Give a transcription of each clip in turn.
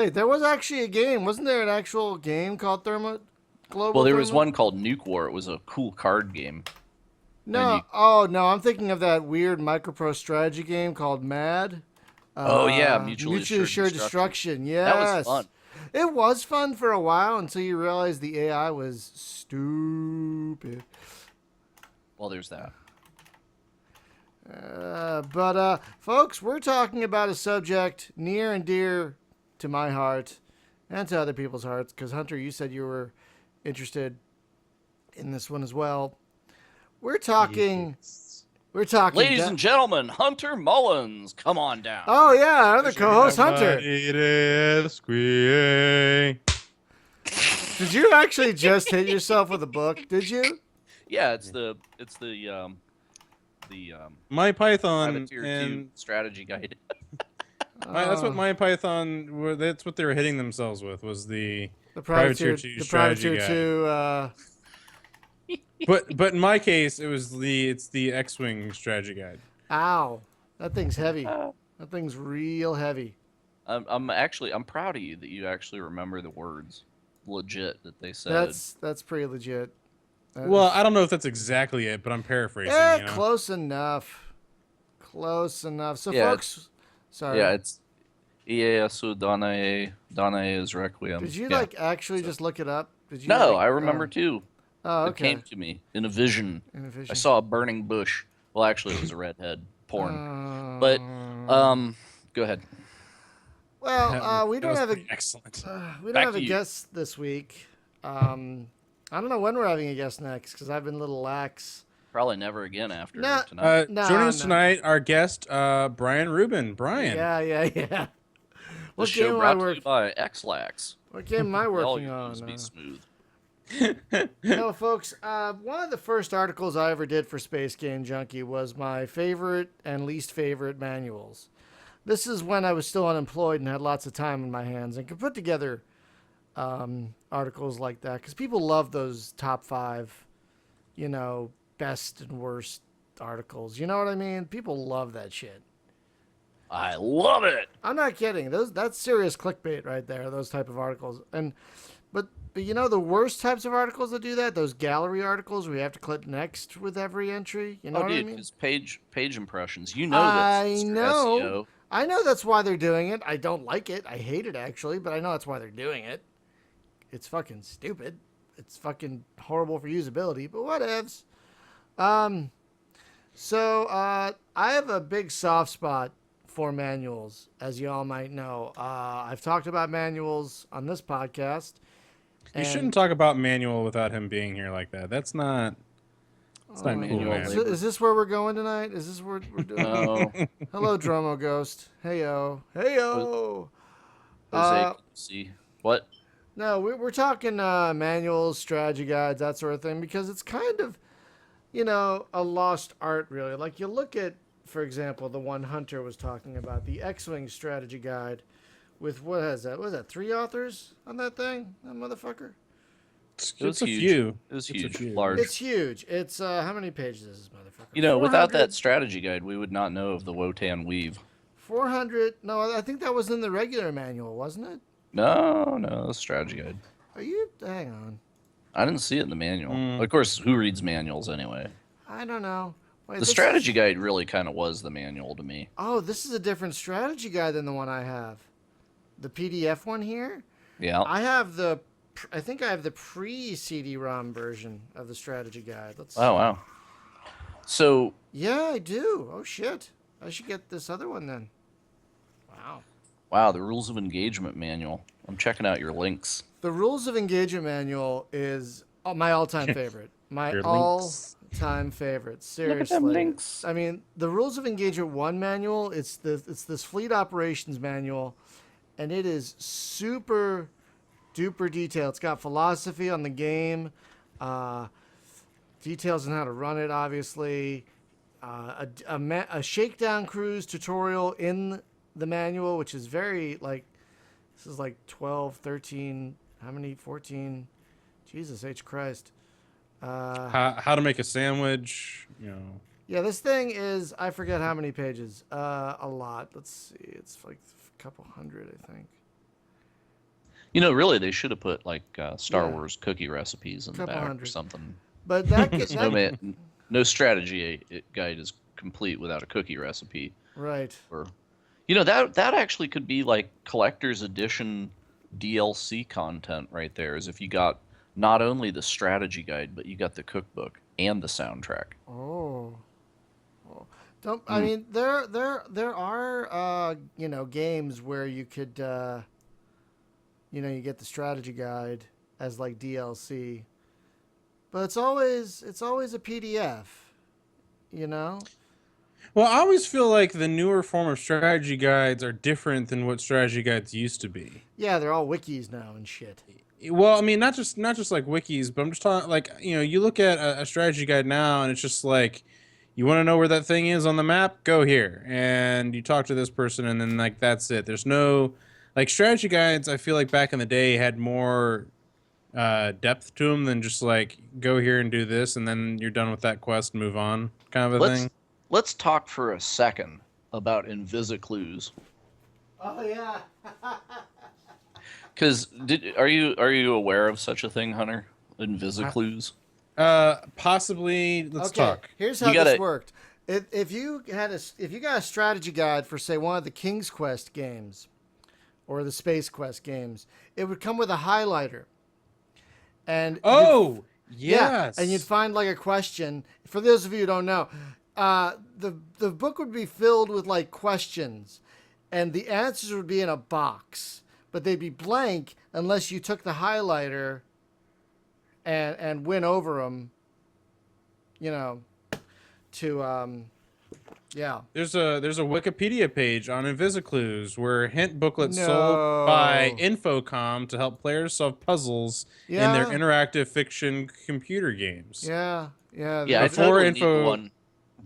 Wait, there was actually a game. Wasn't there an actual game called Well, Global there was Thermo? one called Nuke War. It was a cool card game. And No. you, Oh, no. I'm thinking of that weird micropro strategy game called Mad. oh yeah, mutually Mutually assured assured destruction. destruction. That was fun. Yes. It was fun for a while until you realized the AI was stupid. Well, there's that. But folks, we're talking about a subject near and dear to my heart and to other people's hearts. Because Hunter, you said you were interested in this one as well. We're talking. Yes. We're talking. Ladies and gentlemen, Hunter Mullins, come on down. Oh yeah, our other co-host Hunter. It is squeaking. Did you actually just hit yourself with a book? Did you? Yeah, it's the My Python Privateer 2 and strategy guide. that's what my Python. That's what they were hitting themselves with was the The Privateer Privateer, 2 the strategy Privateer guide. 2. But in my case, it's the X-wing strategy guide. Ow, that thing's heavy. That thing's real heavy. I'm proud of you that you actually remember the words legit that they said. That's pretty legit. Well, I don't know if that's exactly it, but I'm paraphrasing. Yeah, you know? close enough. Close enough. So, Yeah, folks, sorry. Yeah, it's Ieyasu Danae's Requiem. Did you Yeah. actually just look it up? Did you? No, I remember too. Oh, It okay. came to me in a vision. In a vision. I saw a burning bush. Well, actually, it was a redhead porn. But go ahead. Well, we That don't was have a pretty excellent. we don't Back have to a you. guest this week. I don't know when we're having a guest next because I've been a little lax. Probably never again after No. tonight. No, Joining us no. tonight, our guest, Brian Rubin. Brian. Yeah. The What show game am I brought to you working? by Xlax. What game am I All working your on? moves be smooth. No, folks. One of the first articles I ever did for Space Game Junkie was my favorite and least favorite manuals. This is when I was still unemployed and had lots of time in my hands and could put together articles like that because people love those top 5, best and worst articles. You know what I mean? People love that shit. I love it. I'm not kidding. That's serious clickbait right there. Those type of articles. But the worst types of articles that do that, those gallery articles where you have to click next with every entry. You know what I dude, mean? because page impressions. You know that's I for know. SEO. I know that's why they're doing it. I don't like it. I hate it actually, but I know that's why they're doing it. It's fucking stupid. It's fucking horrible for usability, but whatevs. So I have a big soft spot for manuals, as you all might know. I've talked about manuals on this podcast. You shouldn't talk about Manuel without him being here like that. That's not cool, Manuel man. labor. Is this where we're going tonight? Is this where we're doing? No. Hello, Dromo Ghost. Heyo. Heyo. Jose, see what? No, we're talking manuals, strategy guides, that sort of thing, because it's kind of, a lost art, really. Like, you look at, for example, the one Hunter was talking about, the X-Wing strategy guide, with, what is that? What is that, 3 authors on that thing? That motherfucker? It's a huge. few. It was It's a huge, few. large. It's huge. It's, how many pages is this motherfucker? Without 400? that strategy guide, we would not know of the Wotan weave. 400, no, I think that was in the regular manual, wasn't it? No, the strategy guide. Hang on. I didn't see it in the manual. Of course, who reads manuals anyway? I don't know. Wait, The this strategy is- guide really kind of was the manual to me. Oh, this is a different strategy guide than the one I have. The PDF one here? Yeah. I think I have the pre-CD-ROM version of the strategy guide. Oh, wow. So, Yeah, I do. Oh, shit. I should get this other one then. Wow. wow, the rules of engagement manual. I'm checking out your links. The Rules of Engagement Manual is my all-time favorite. My Your links. all-time favorite. Seriously. them links. I mean, the Rules of Engagement 1 manual, it's this fleet operations manual, and it is super duper detailed. It's got philosophy on the game, details on how to run it, obviously, a shakedown cruise tutorial in the manual, which is very, this is 12, 13, how many? 14. Jesus H. Christ. How to make a sandwich, Yeah, this thing is, I forget how many pages. A lot. Let's see. It's like a couple hundred, I think. Really, they should have put like Star Yeah. Wars cookie recipes in the Couple back or hundred. something. But that, 'Cause no strategy guide is complete without a cookie recipe. right. Or, that actually could be like collector's edition DLC content right there. Is if you got not only the strategy guide, but you got the cookbook and the soundtrack. Oh. Don't I Hmm. mean there are games where you could you get the strategy guide as like DLC, but it's always a PDF, you know? Well, I always feel like the newer form of strategy guides are different than what strategy guides used to be. Yeah, they're all wikis now and shit. Well, I mean, not just like wikis, but I'm just talking like you look at a strategy guide now, and it's just like, you want to know where that thing is on the map, go here, and you talk to this person, and then like that's it. There's no like strategy guides. I feel like back in the day had more depth to them than just like go here and do this, and then you're done with that quest, move on, kind of a Let's thing. let's talk for a second about Invisiclues. Oh yeah. Because are you aware of such a thing, Hunter? Invisiclues. Possibly. Let's Okay, talk. here's You how this gotta- worked. If you got a strategy guide for say one of the King's Quest games or the Space Quest games, it would come with a highlighter. And Oh, yeah, yes. and you'd find like a question. For those of you who don't know, the book would be filled with like questions, and the answers would be in a box, but they'd be blank unless you took the highlighter and went over them. To yeah. There's a Wikipedia page on Invisiclues where hint booklets No. sold by Infocom to help players solve puzzles in their Yeah. interactive fiction computer games. Yeah, yeah. Yeah, I there's Before totally need info-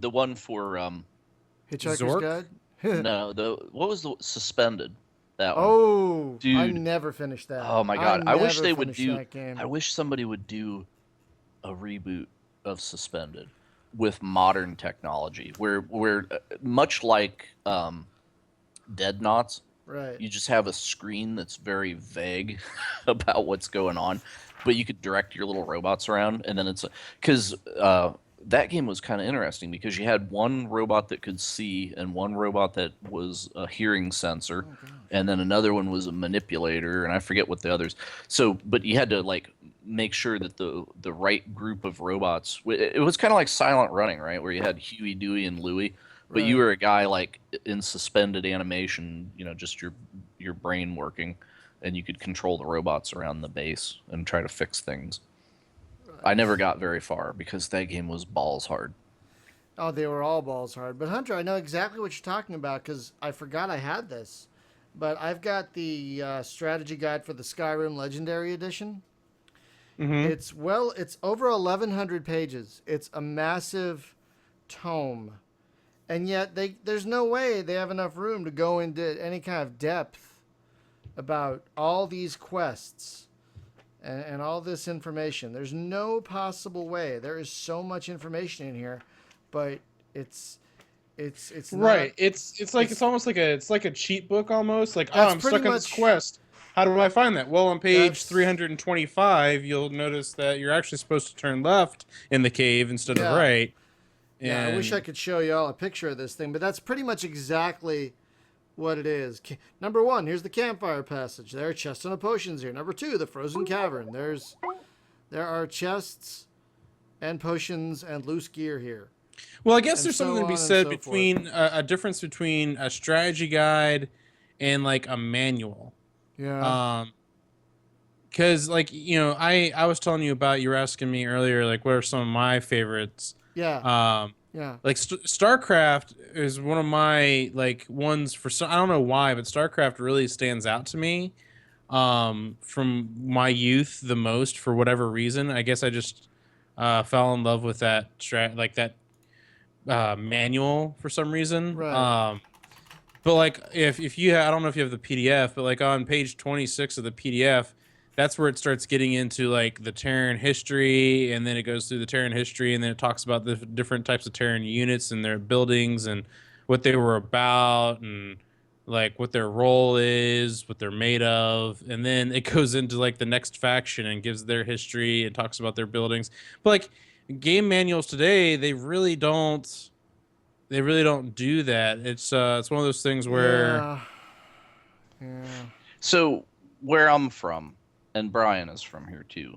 the one for Hitchhiker's Zork? Guide. no, what was the suspended? That one. Oh, I Dude. never finished that. Oh my god! I wish never they would finished do. that game. I wish somebody would do a reboot of Suspended with modern technology, where much like Dead Knots, Right. you just have a screen that's very vague about what's going on, but you could direct your little robots around, and then it's because that game was kind of interesting because you had one robot that could see and one robot that was a hearing sensor, and then another one was a manipulator, and I forget what the others. So, but you had to like make sure that the right group of robots. It was kind of like Silent Running, right, where you had Huey, Dewey, and Louie. But you Right. were a guy like in suspended animation, just your brain working, and you could control the robots around the base and try to fix things. I never got very far because that game was balls hard. Oh, they were all balls hard. But Hunter, I know exactly what you're talking about because I forgot I had this. But I've got the strategy guide for the Skyrim Legendary Edition. Mhm. It's over 1,100 pages. It's a massive tome, and yet there's no way they have enough room to go into any kind of depth about all these quests and all this information. There's no possible way. There is so much information in here, but it's not, Right. It's almost like a cheat book almost. Like, That's I'm pretty stuck on this much- quest. How do I find that? Well, on page That's- 325, you'll notice that you're actually supposed to turn left in the cave instead Yeah. of right. Yeah, I wish I And- could show you all a picture of this thing, but that's pretty much exactly what it is. Number 1, here's the campfire passage. There are chests and the potions here. Number 2, the frozen cavern. There are chests and potions and loose gear here. Well, I guess and there's so something to be on and said so between a difference between a strategy guide and like a manual. Yeah. Because like I was telling you about, you were asking me earlier like what are some of my favorites. Yeah. Yeah. Like StarCraft is one of my like ones for some, I don't know why, but StarCraft really stands out to me from my youth the most for whatever reason. I guess I just fell in love with that manual for some reason. Right. But like if you I don't know if you have the PDF, but like on page 26 of the PDF, that's where it starts getting into like the Terran history, and then it goes through the Terran history, and then it talks about the different types of Terran units and their buildings and what they were about, and like what their role is, what they're made of, and then it goes into like the next faction and gives their history and talks about their buildings. But like game manuals today, they really don't do that. It's one of those things where Yeah. Yeah. So where I'm from, and Brian is from here too,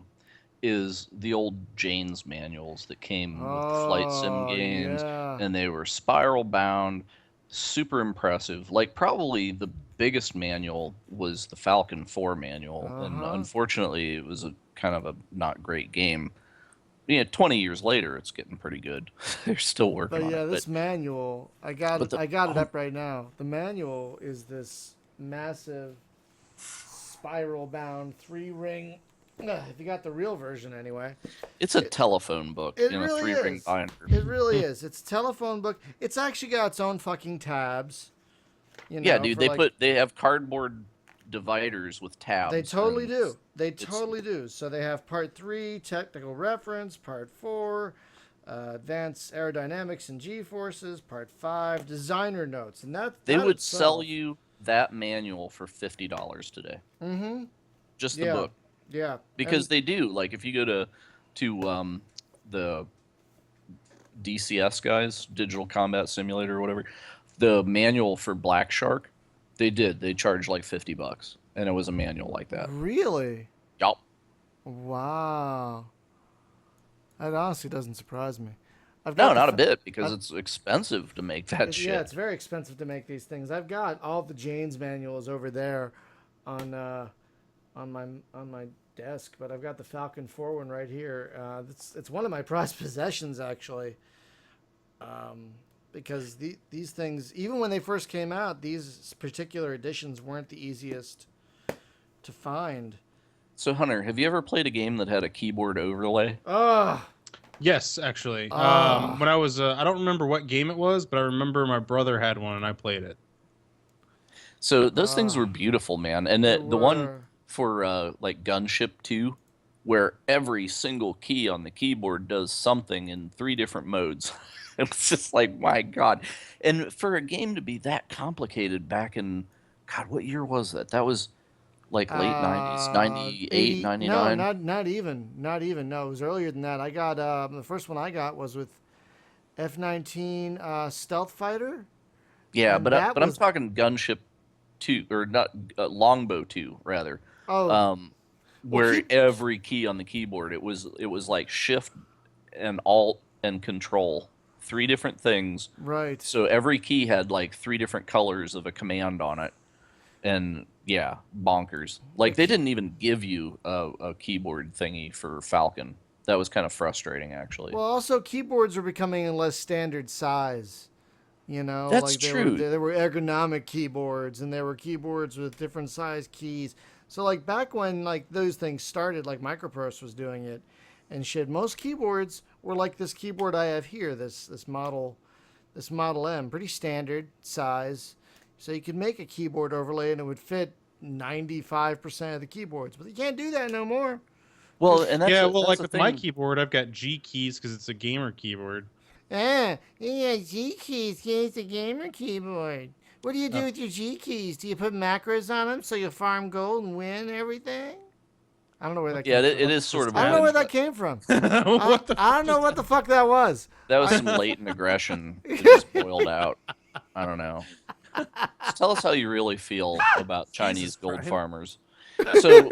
is the old Jane's manuals that came with flight sim Oh, games, yeah. and they were spiral bound, super impressive. Like probably the biggest manual was the Falcon 4 manual, and Uh-huh. unfortunately, it was a kind of a not great game. 20 years later, it's getting pretty good. They're still working But on it, yeah, this manual, I got but it. the I got it oh, up right now. The manual is this massive spiral bound 3-ring. If you got the real version, anyway. it's a telephone book It in a really 3-ring is. binder. It really is. It's a telephone book. It's actually got its own fucking tabs. Yeah, dude, For like they have cardboard dividers with they tabs, totally and do. They it's totally do. So they have part 3, technical reference, part 4, advanced aerodynamics and G forces, part 5, designer notes, and they that would sell itself. you that manual for $50 today, Mm-hmm. just the Yeah. book, Yeah. because And they do. Like if you go to the DCS guys, Digital Combat Simulator or whatever, the manual for Black Shark, they charged like $50, and it was a manual like that. really, Yup. wow, that honestly doesn't surprise me. I've No, got the not a fa- bit, because I've, it's expensive to make that yeah, shit. it's very expensive to make these things. I've got all the Jane's manuals over there on uh, on my desk, but I've got the Falcon 4 one right here. It's one of my prized possessions actually, because these things, even when they first came out, these particular editions weren't the easiest to find. So Hunter, have you ever played a game that had a keyboard overlay? Ugh, yes, actually, ugh, when I was I don't remember what game it was, but I remember my brother had one and I played it. So those things ugh. were beautiful, man. And They the one were. for like Gunship 2, where every single key on the keyboard does something in 3 different modes. It was just like, my God. And for a game to be that complicated back in, God, what year was that? That was like late 90s, 98, 80. No, 99. not even. No, it was earlier than that. I got the first one I got was with F-19 stealth fighter, Yeah, and that but I'm was talking Gunship 2, or not, Longbow 2 rather. oh Um, well where keep every key on the keyboard, it was like shift and alt and control, 3 different things. right. So every key had like 3 different colors of a command on it, and yeah, bonkers. Well Like they keep didn't even give you a keyboard thingy for Falcon. That was kind of frustrating, actually. well also keyboards were becoming a less standard size. That's Like true. there were ergonomic keyboards and there were keyboards with different size keys. So like back when like those things started, like Microprose was doing it and shit, most keyboards were like this keyboard I have here, this Model M, pretty standard size. So you could make a keyboard overlay and it would fit 95% of the keyboards. But you can't do that no more. Well, and Yeah, well, that's like the with my thing. keyboard, I've got G keys because it's a gamer keyboard. Yeah, G keys. It's a gamer keyboard. What do you do Oh. with your G keys? Do you put macros on them so you farm gold and win everything? I don't know where that Yeah, came it from. is sort Just of a I don't know where bit. that came from. What the I fuck don't know just what the fuck that was. That was I, some latent aggression that just boiled out. I don't know. Just tell us how you really feel about Chinese Jesus, gold Brian. farmers. So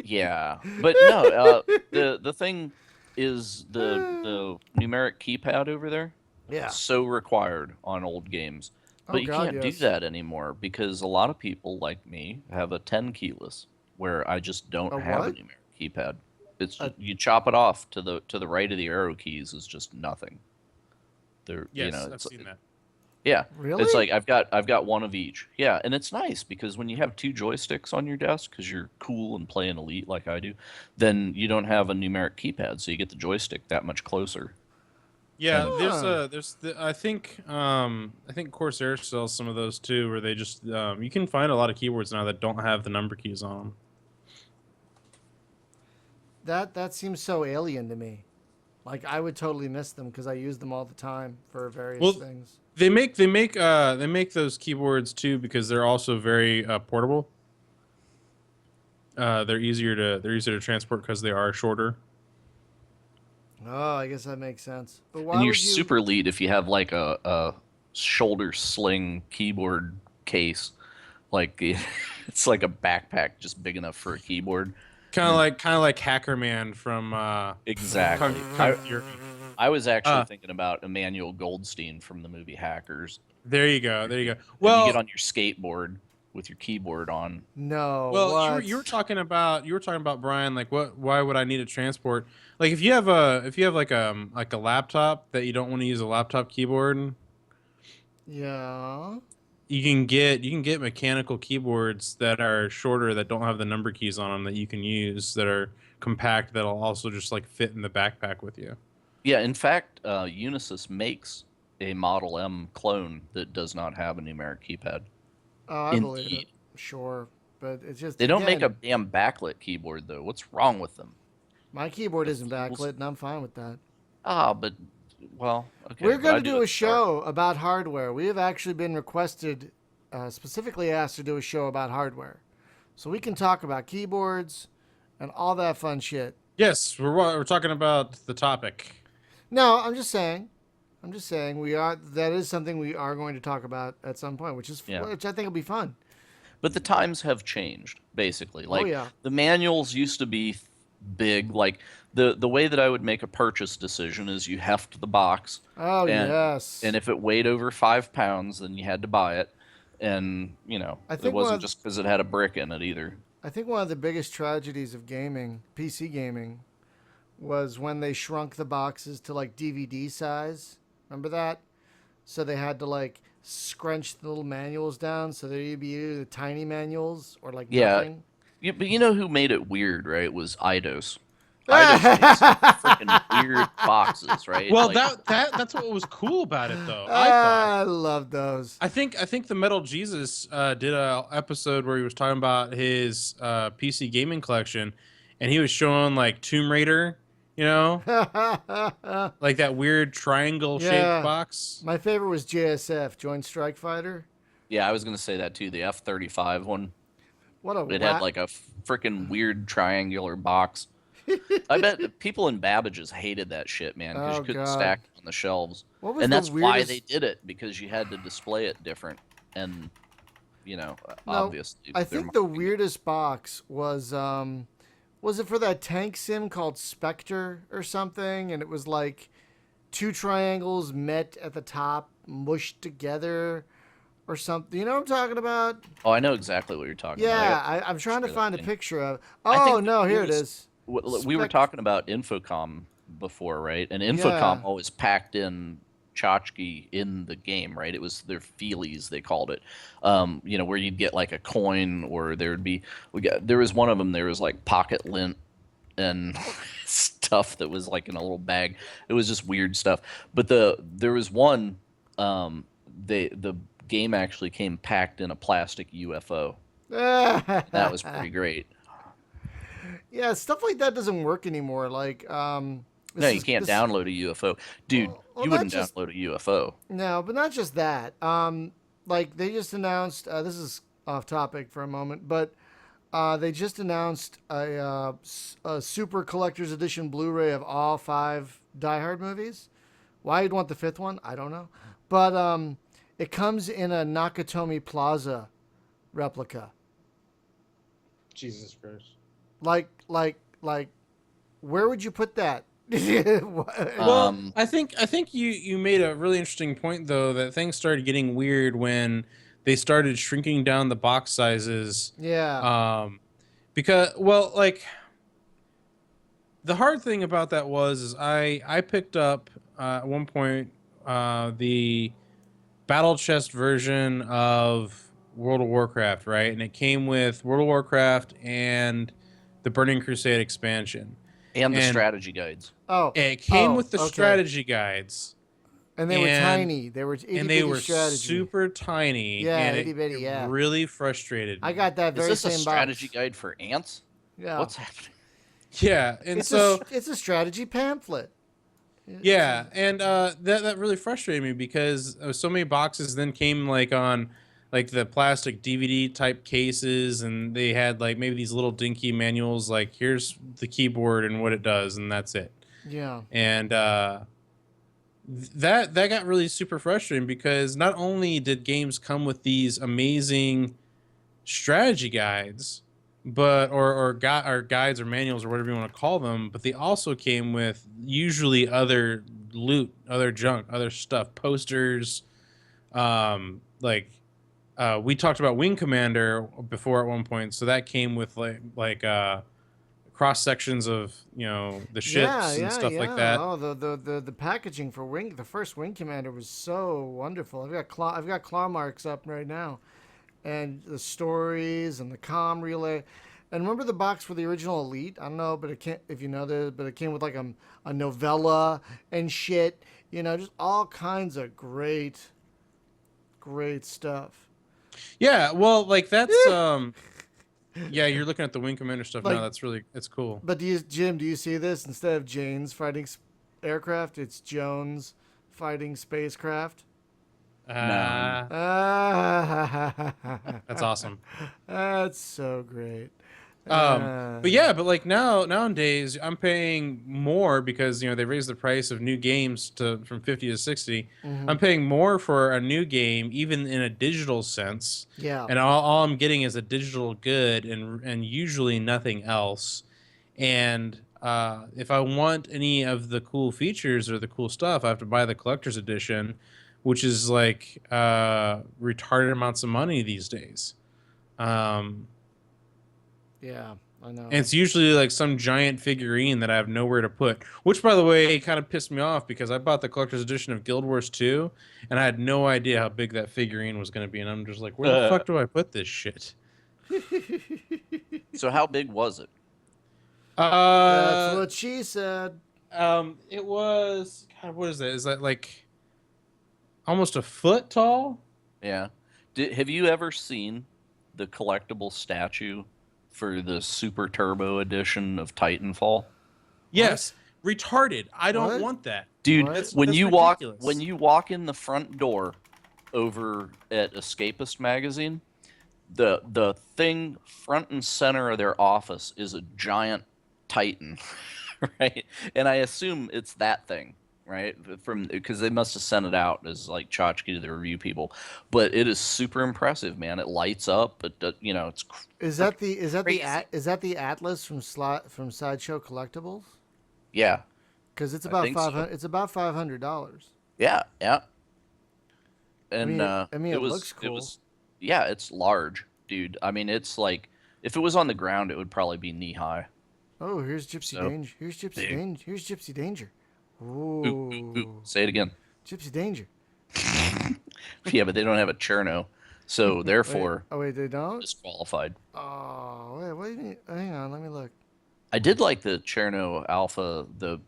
yeah, but no, the thing is the numeric keypad over there, yeah. so required on old games. Oh But you God, can't do yes. that anymore because a lot of people like me have a 10 keyless where I just don't A have a what? numeric keypad. It's A, just, you chop it off to the right of the arrow keys is just nothing. There, Yes, I've it's seen that. yeah, it's really? like I've got one of each. Yeah, and it's nice because when you have 2 joysticks on your desk because you're cool and playing Elite like I do, then you don't have a numeric keypad, so you get the joystick that much closer. Yeah, And Huh. I think Corsair sells some of those too, where they just you can find a lot of keyboards now that don't have the number keys on them. That seems so alien to me. Like I would totally miss them because I use them all the time for various Well, things. They make those keyboards too because they're also very portable. They're easier to transport because they are shorter. Oh, I guess that makes sense. But why And you're would you? super lead if you have like a shoulder sling keyboard case. Like it's like a backpack just big enough for a keyboard. Kind of like Hacker Man from Exactly. Kung Fury. I was actually Uh, thinking about Emmanuel Goldstein from the movie Hackers. There you go. There you go. And you get Well, on your skateboard with your keyboard on. No. well, What? you were talking about Brian. Like, why would I need a transport? Like, if you have like a laptop that you don't want to use a laptop keyboard, Yeah. you can get mechanical keyboards that are shorter that don't have the number keys on them that you can use that are compact that'll also just like fit in the backpack with you. Yeah, in fact, Unisys makes a Model M clone that does not have a numeric keypad. Oh, I believe it. Indeed. Sure, but it's just They don't make a again, damn backlit keyboard though. What's wrong with them? My keyboard The isn't fools. backlit, and I'm fine with that. Ah, but well, okay. We're but going I to do it a dark. show about hardware. We have actually been requested, specifically asked to do a show about hardware, so we can talk about keyboards and all that fun shit. Yes, we're talking about the topic. No, I'm just saying. That is something we are going to talk about at some point, which Yeah. which I think will be fun. But the times have changed, basically. Like yeah. the manuals used to be big. Like the way that I would make a purchase decision is you heft the box, Oh and yes. and if it weighed over 5 pounds, then you had to buy it. And I it think wasn't just because it had a brick in it either. I think one of the biggest tragedies of gaming, PC gaming, was when they shrunk the boxes to like DVD size. Remember that? So they had to like scrunch the little manuals down so they'd be either the tiny manuals or like Yeah. nothing. But you know who made it weird, right? Was Eidos. Eidos made some freaking weird boxes, right? Well, Like, that's what was cool about it, though. I thought. I love those. I think the Metal Jesus did a episode where he was talking about his PC gaming collection, and he was showing like Tomb Raider, like that weird triangle Yeah. shaped box. My favorite was JSF, Joint Strike Fighter. yeah, I was gonna say that too. The F-35 one. What a It had like a freaking weird triangular box. I bet people in Babbage's hated that shit, man, because Oh, you couldn't God. stack it on the shelves. What was And the that's why weirdest- they did it, because you had to display it different. And, No, obviously. I they're think the marketing it. weirdest box was it for that tank sim called Spectre or something? And it was like two triangles met at the top, mushed together or something. You know what I'm talking about? Oh, I know exactly what you're talking Yeah, about. I'm trying to that find a thing. picture of. I Oh, think no, the here it weirdest- is. We were Spec- talking about Infocom before, right? And Infocom Yeah. always packed in tchotchke in the game, right? It was their feelies, they called it. Where you'd get like a coin, or there was one of them. There was like pocket lint and stuff that was like in a little bag. It was just weird stuff. But there was one. The game actually came packed in a plastic UFO. That was pretty great. Yeah, stuff like that doesn't work anymore. Like, No, you can't download a UFO, dude. Well, you not wouldn't just- download a UFO. No, but not just that. Like they just announced. This is off topic for a moment, but they just announced a super collector's edition Blu-ray of all 5 Die Hard movies. Why you'd want the 5th one, I don't know. But it comes in a Nakatomi Plaza replica. Jesus Christ. Like, where would you put that? Well, I think you made a really interesting point though, that things started getting weird when they started shrinking down the box sizes. Yeah. Because like the hard thing about that is I picked up at one point the battle chest version of World of Warcraft, right? And it came with World of Warcraft and the Burning Crusade expansion. And the and- strategy guides. Oh, It came with the okay. strategy guides. And they were and- tiny. They were itty And they bitty were strategy. super tiny. Yeah, and itty bitty, yeah. really frustrated me. I got that Is very this a same strategy box. guide for ants? Yeah. What's happening? Yeah, and It's so it's a strategy pamphlet. Yeah, and that really frustrated me because so many boxes then came like on like the plastic DVD type cases, and they had like maybe these little dinky manuals like here's the keyboard and what it does, and that's it. Yeah. And that got really super frustrating because not only did games come with these amazing strategy guides, but or guides or manuals or whatever you want to call them, but they also came with usually other loot, other junk, other stuff, posters, like we talked about Wing Commander before at one point, so that came with like cross sections of the Yeah, ships and yeah, stuff like yeah. that. Oh, the packaging for the first Wing Commander was so wonderful. I've got claw marks up right now, and the stories and the comm relay. And remember the box for the original Elite? I don't know, but it can't if you know this, but it came with like a novella and shit. Just all kinds of great stuff. Yeah, well, like that's yeah, you're looking at the Wing Commander stuff Like, now. It's cool. but Jim, do you see this? Instead of Jane's fighting aircraft, it's Jones fighting spacecraft. No. Ah, That's awesome. that's so great. But yeah, but like nowadays, I'm paying more because they raised the price of new games from 50 to 60. I'm paying more for a new game, even in a digital sense. Yeah. And all I'm getting is a digital good and usually nothing else. And if I want any of the cool features or the cool stuff, I have to buy the collector's edition, which is like retarded amounts of money these days. Yeah, I know. And it's usually like some giant figurine that I have nowhere to put. Which, by the way, kind of pissed me off because I bought the collector's edition of Guild Wars 2, and I had no idea how big that figurine was going to be. And I'm just like, where the fuck do I put this shit? So how big was it? That's what she said. It was, God, what is that? Is that like almost a foot tall? Yeah. Have you ever seen the collectible statue for the Super Turbo edition of Titanfall? Yes. Retarded. I don't What? want that. Dude, What? That's when you ridiculous. walk in the front door over at Escapist magazine, the thing front and center of their office is a giant Titan, right? And I assume it's that thing, right? Because they must have sent it out as like tchotchke to the review people, but it is super impressive, man. It lights up. It's Is that the crazy. is that the Atlas from Sideshow Collectibles? Yeah, Because it's I about think so. It's about $500. Yeah, yeah. And It looks cool. yeah, it's large, dude. I mean, it's like if it was on the ground, it would probably be knee high. Oh, here's Gypsy So Danger. Here's Gypsy big. Danger. Here's Gypsy Danger. Oop, oop, oop. Ooh, Say it again. Gypsy Danger. Yeah, but they don't have a Cherno, so Wait, therefore oh wait, they don't. disqualified. Oh wait, what do you mean? Hang on, let me look. I did like the Cherno Alpha, the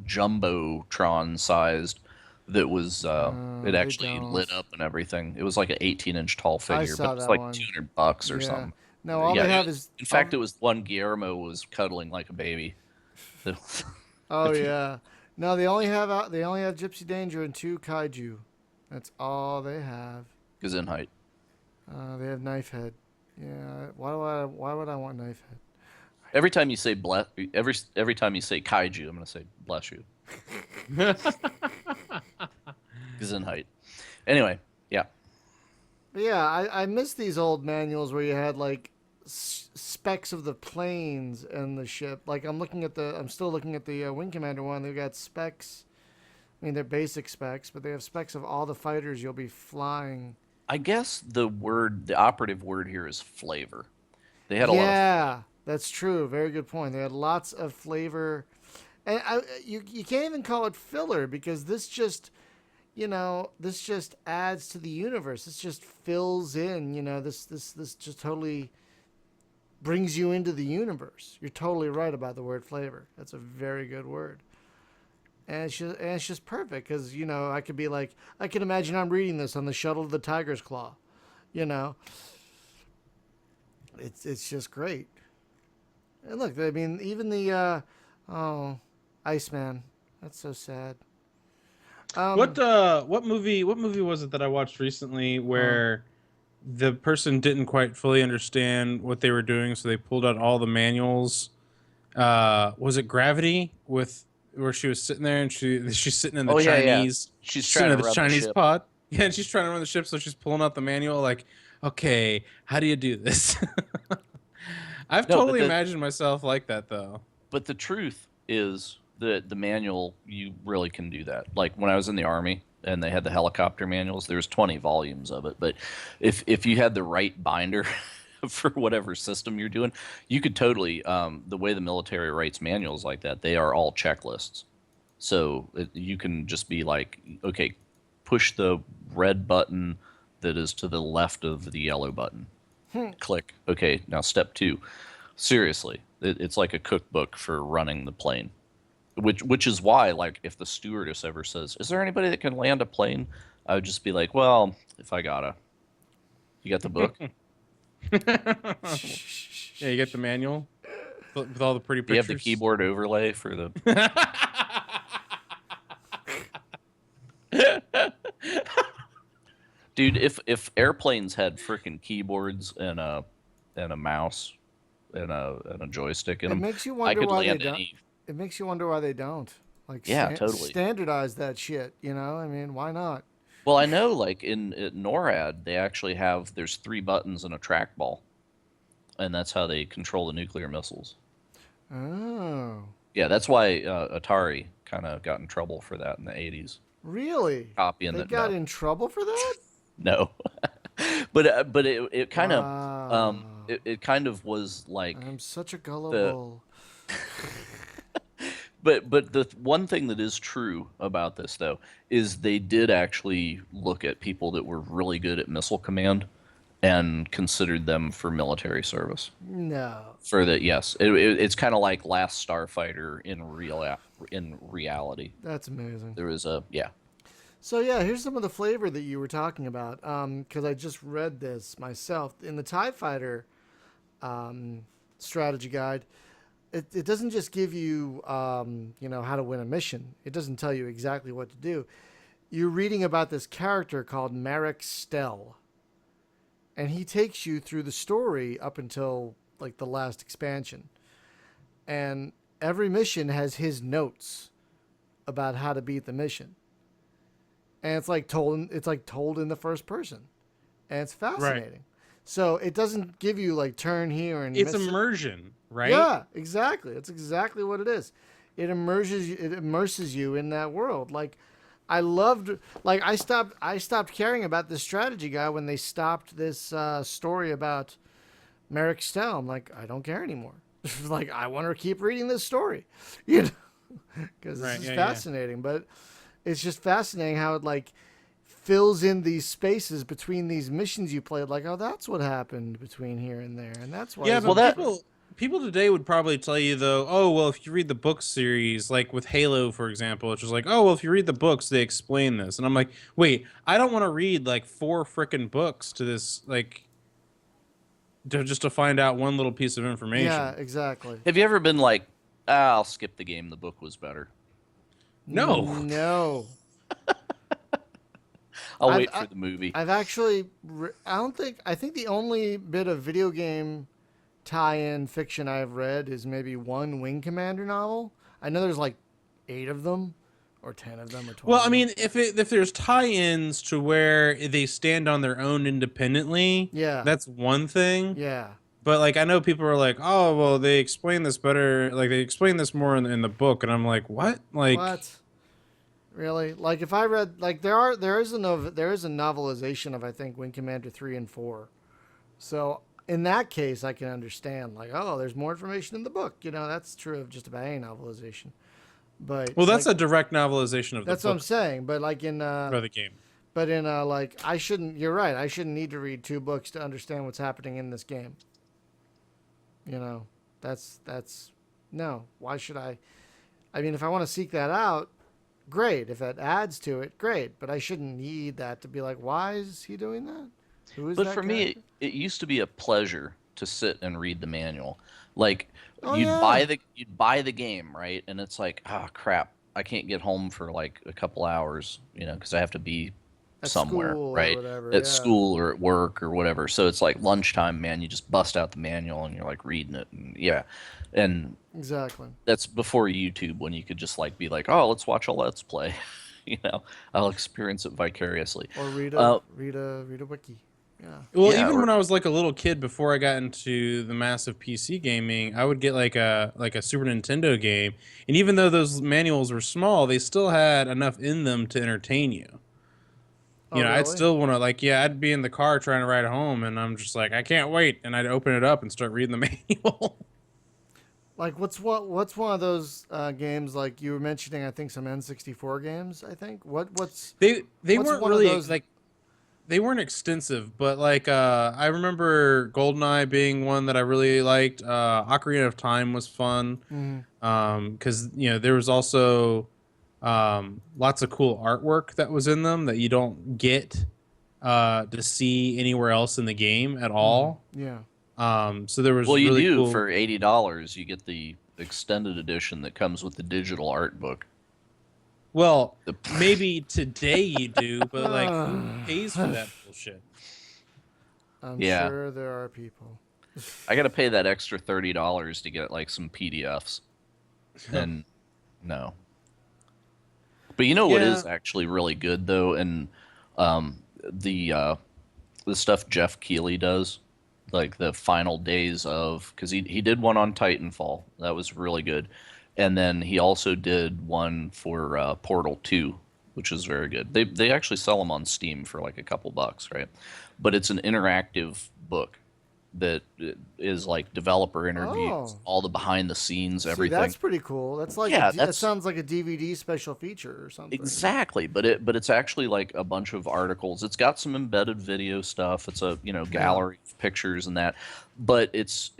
jumbotron sized. That was it They actually don't. lit up and everything. It was like an 18-inch tall I figure, saw but it was that like one. $200 or Yeah. something. No, all Yeah, they have it was, is. in fact, it was one Guillermo was cuddling like a baby. Oh yeah. No, they only have Gypsy Danger and 2 Kaiju. That's all they have. Because in height. They have Knife Head. Yeah. Why would I want Knife Head? Every time you say every time you say kaiju, I'm gonna say bless you. Because in height. Anyway, yeah. But yeah, I miss these old manuals where you had like specs of the planes and the ship. Like I'm still looking at the Wing Commander one. They've got specs. I mean, they're basic specs, but they have specs of all the fighters you'll be flying. I guess the operative word here is flavor. They had a lot of. Yeah, that's true. Very good point. They had lots of flavor, and you can't even call it filler because this just adds to the universe. This just fills in. This just totally brings you into the universe. You're totally right about the word flavor. That's a very good word. And it's just perfect because I could be like, I can imagine I'm reading this on the shuttle of the Tiger's Claw, it's just great. And look, I mean, even the Iceman, That's so sad. What movie was it that I watched recently where the person didn't quite fully understand what they were doing, so they pulled out all the manuals? Was it Gravity where she was sitting there and she's sitting in the Oh yeah, yeah. Chinese She's sitting trying in to the run the Chinese ship. pod? Yeah, and she's trying to run the ship, so she's pulling out the manual like, okay, how do you do this? I've No, totally imagined myself like that though. but the truth is that the manual, you really can do that. Like when I was in the Army and they had the helicopter manuals, there's 20 volumes of it. But if you had the right binder for whatever system you're doing, you could totally, the way the military writes manuals like that, they are all checklists. So you can just be like, okay, push the red button that is to the left of the yellow button. Click. Okay, now step 2. Seriously, it's like a cookbook for running the plane. Which is why, like, if the stewardess ever says, "Is there anybody that can land a plane?" I would just be like, "Well, if I gotta." You got the book? Yeah, you get the manual with all the pretty Do you pictures. have the keyboard overlay for the? Dude, if airplanes had freaking keyboards and a mouse and a joystick in It them, makes you I wonder could why they land don't. any. It makes you wonder why they don't. Like, Yeah, totally. standardize that shit. You know, I mean, why not? Well, I know, like in NORAD, they actually have there's 3 buttons and a trackball, and that's how they control the nuclear missiles. Oh, Yeah, that's why Atari kind of got in trouble for that in the 80s. really? Copying They that. got No, in trouble for that? no. But it kind of Wow. it kind of was like I'm such a the gullible. but the one thing that is true about this though is they did actually look at people that were really good at missile command and considered them for military service. No. For the yes, it's kind of like Last Starfighter in reality. That's amazing. There was a yeah. So yeah, here's some of the flavor that you were talking about. Because I just read this myself in the TIE Fighter strategy guide. It doesn't just give you how to win a mission. It doesn't tell you exactly what to do. You're reading about this character called Marek Stell, and he takes you through the story up until like the last expansion, and every mission has his notes about how to beat the mission. And it's like told in the first person, and it's fascinating. Right. So it doesn't give you like turn here and It's miss immersion, right? Yeah, exactly. That's exactly what it is. It immerses you in that world. Like I loved like I stopped caring about this strategy guy when they stopped this story about Marek Stell. I'm like, I don't care anymore. Like I want to keep reading this story, because this is fascinating. But it's just fascinating how it like fills in these spaces between these missions you played. Like, oh, that's what happened between here and there, and that's why. Yeah, but Well, people today would probably tell you though, oh well, if you read the book series, like with Halo, for example, it's just like, oh well, if you read the books, they explain this, and I'm like, wait, I don't want to read like 4 frickin' books to this like. Just to find out one little piece of information. Yeah, exactly. Have you ever been like, I'll skip the game. The book was better. No. I'll wait for the movie. I've actually, I think the only bit of video game tie-in fiction I've read is maybe one Wing Commander novel. I know there's like 8 of them, or 10 of them, or 12. Well, I mean, if there's tie-ins to where they stand on their own independently, yeah, that's one thing. Yeah. But like, I know people are like, oh, well, they explain this better. Like, they explain this more in the book, and I'm like, what? Like, what? Really? Like, if I read, like, there is a novelization of, I think, Wing Commander 3 and 4. So in that case, I can understand. Like, oh, there's more information in the book. You know, that's true of just about any novelization. But well, that's like, a direct novelization of the book. That's what I'm saying. But like in for the game. But in like, I shouldn't. You're right. I shouldn't need to read 2 books to understand what's happening in this game. You know, that's no. Why should I? I mean, if I want to seek that out, great. If that adds to it, great. But I shouldn't need that to be like, why is he doing that? Who is But that for character? me, it used to be a pleasure to sit and read the manual. Like Oh, you'd yeah. buy the game, right? And it's like, oh crap, I can't get home for like a couple hours, because I have to be At somewhere, school or right? whatever, At yeah. school or at work or whatever. So it's like lunchtime, man. You just bust out the manual and you're like reading it, and yeah, and Exactly. that's before YouTube when you could just like be like, oh, let's watch a Let's Play. I'll experience it vicariously. Or read Uh, a wiki. Yeah. Well, Yeah, even or when I was like a little kid, before I got into the massive PC gaming, I would get like a Super Nintendo game, and even though those manuals were small, they still had enough in them to entertain you. Oh, I'd really? still want to I'd be in the car trying to ride home, and I'm just like, I can't wait, and I'd open it up and start reading the manual. Like, what's one of those games like you were mentioning? I think some N64 games. I think what's They what's weren't one of really those? they weren't extensive, but I remember GoldenEye being one that I really liked. Ocarina of Time was fun. Mhm. Because there was also lots of cool artwork that was in them that you don't get to see anywhere else in the game at all. Yeah. So there well, was you really do cool. for $80. You get the extended edition that comes with the digital art book. Well, The, maybe today you do, but like who pays for that bullshit? I'm Yeah. sure there are people. I got to pay that extra $30 to get like some PDFs. And no. But you know what Yeah. is actually really good though, and um, the stuff Jeff Keighley does, like the final days of, because he did one on Titanfall that was really good, and then he also did one for Portal 2, which is very good. They actually sell them on Steam for like a couple bucks, right? But it's an interactive book that is like developer interviews, Oh. all the behind the scenes, See, everything. that's pretty cool. That's like Yeah, that that's sounds like a DVD special feature or something. exactly, but it's actually like a bunch of articles. It's got some embedded video stuff. It's a Yeah. gallery of pictures and that, but it's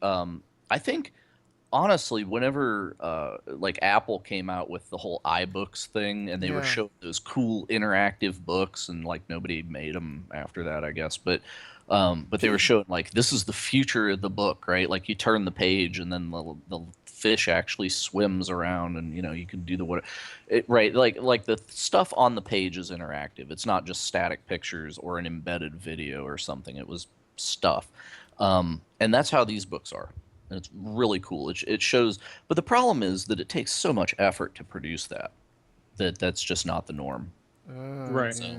I think honestly, whenever like Apple came out with the whole iBooks thing, and they were Yeah. showing those cool interactive books, and like nobody made them after that, I guess, but they were showing like this is the future of the book, right? Like you turn the page, and then the fish actually swims around, and you can do right, like the stuff on the page is interactive. It's not just static pictures or an embedded video or something. It was stuff, and that's how these books are. And it's really cool. It shows, but the problem is that it takes so much effort to produce that's just not the norm. Right. Yeah.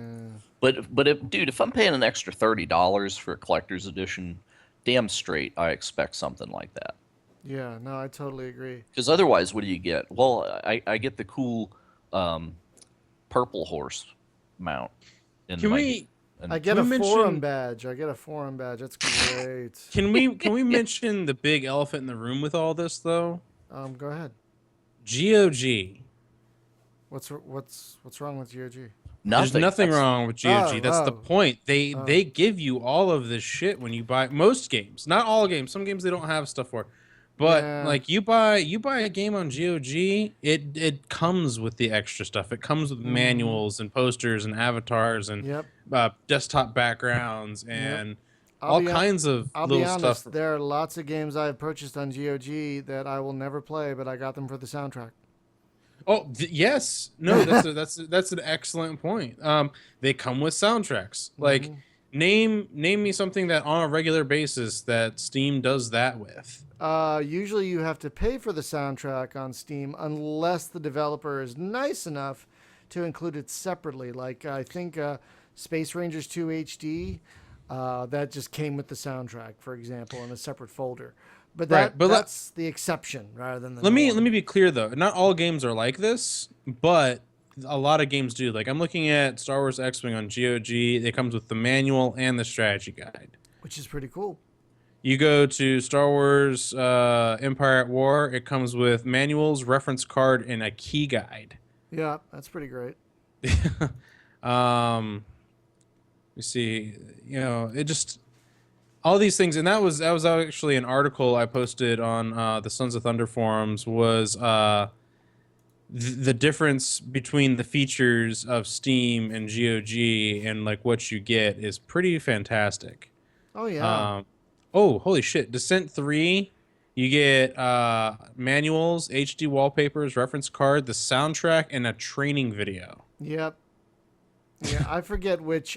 But dude, if I'm paying an extra $30 for a collector's edition, damn straight I expect something like that. Yeah. No, I totally agree. Because otherwise, what do you get? Well, I get the cool purple horse mount. Can we I get Can a we forum mention- badge. I get a forum badge. That's great. can we mention the big elephant in the room with all this though? Go ahead. GOG. What's wrong with GOG? There's nothing That's- wrong with GOG. That's the oh. point. They give you all of this shit when you buy most games. Not all games. Some games they don't have stuff for. But Yeah. like you buy a game on GOG, it comes with the extra stuff. It comes with manuals and posters and avatars and Yep. desktop backgrounds and I'll all be hon- kinds of I'll little be honest. stuff. There are lots of games I've purchased on GOG that I will never play, but I got them for the soundtrack. Oh yes, no, that's an excellent point. They come with soundtracks. Like name me something that on a regular basis that Steam does that with. Usually you have to pay for the soundtrack on Steam unless the developer is nice enough to include it separately. Like I think Space Rangers 2 HD, that just came with the soundtrack, for example, in a separate folder. But that's the exception rather than the Let me norm. be clear though. Not all games are like this, but a lot of games do. Like I'm looking at Star Wars X-Wing on GOG. It comes with the manual and the strategy guide. Which is pretty cool. You go to Star Wars Empire at War. It comes with manuals, reference card, and a key guide. Yeah, that's pretty great. You see, it just all these things, and that was actually an article I posted on the Sons of Thunder forums. Was the difference between the features of Steam and GOG and like what you get is pretty fantastic. Oh yeah. Oh, holy shit! Descent 3 You get manuals, HD wallpapers, reference card, the soundtrack, and a training video. Yep. Yeah, I forget which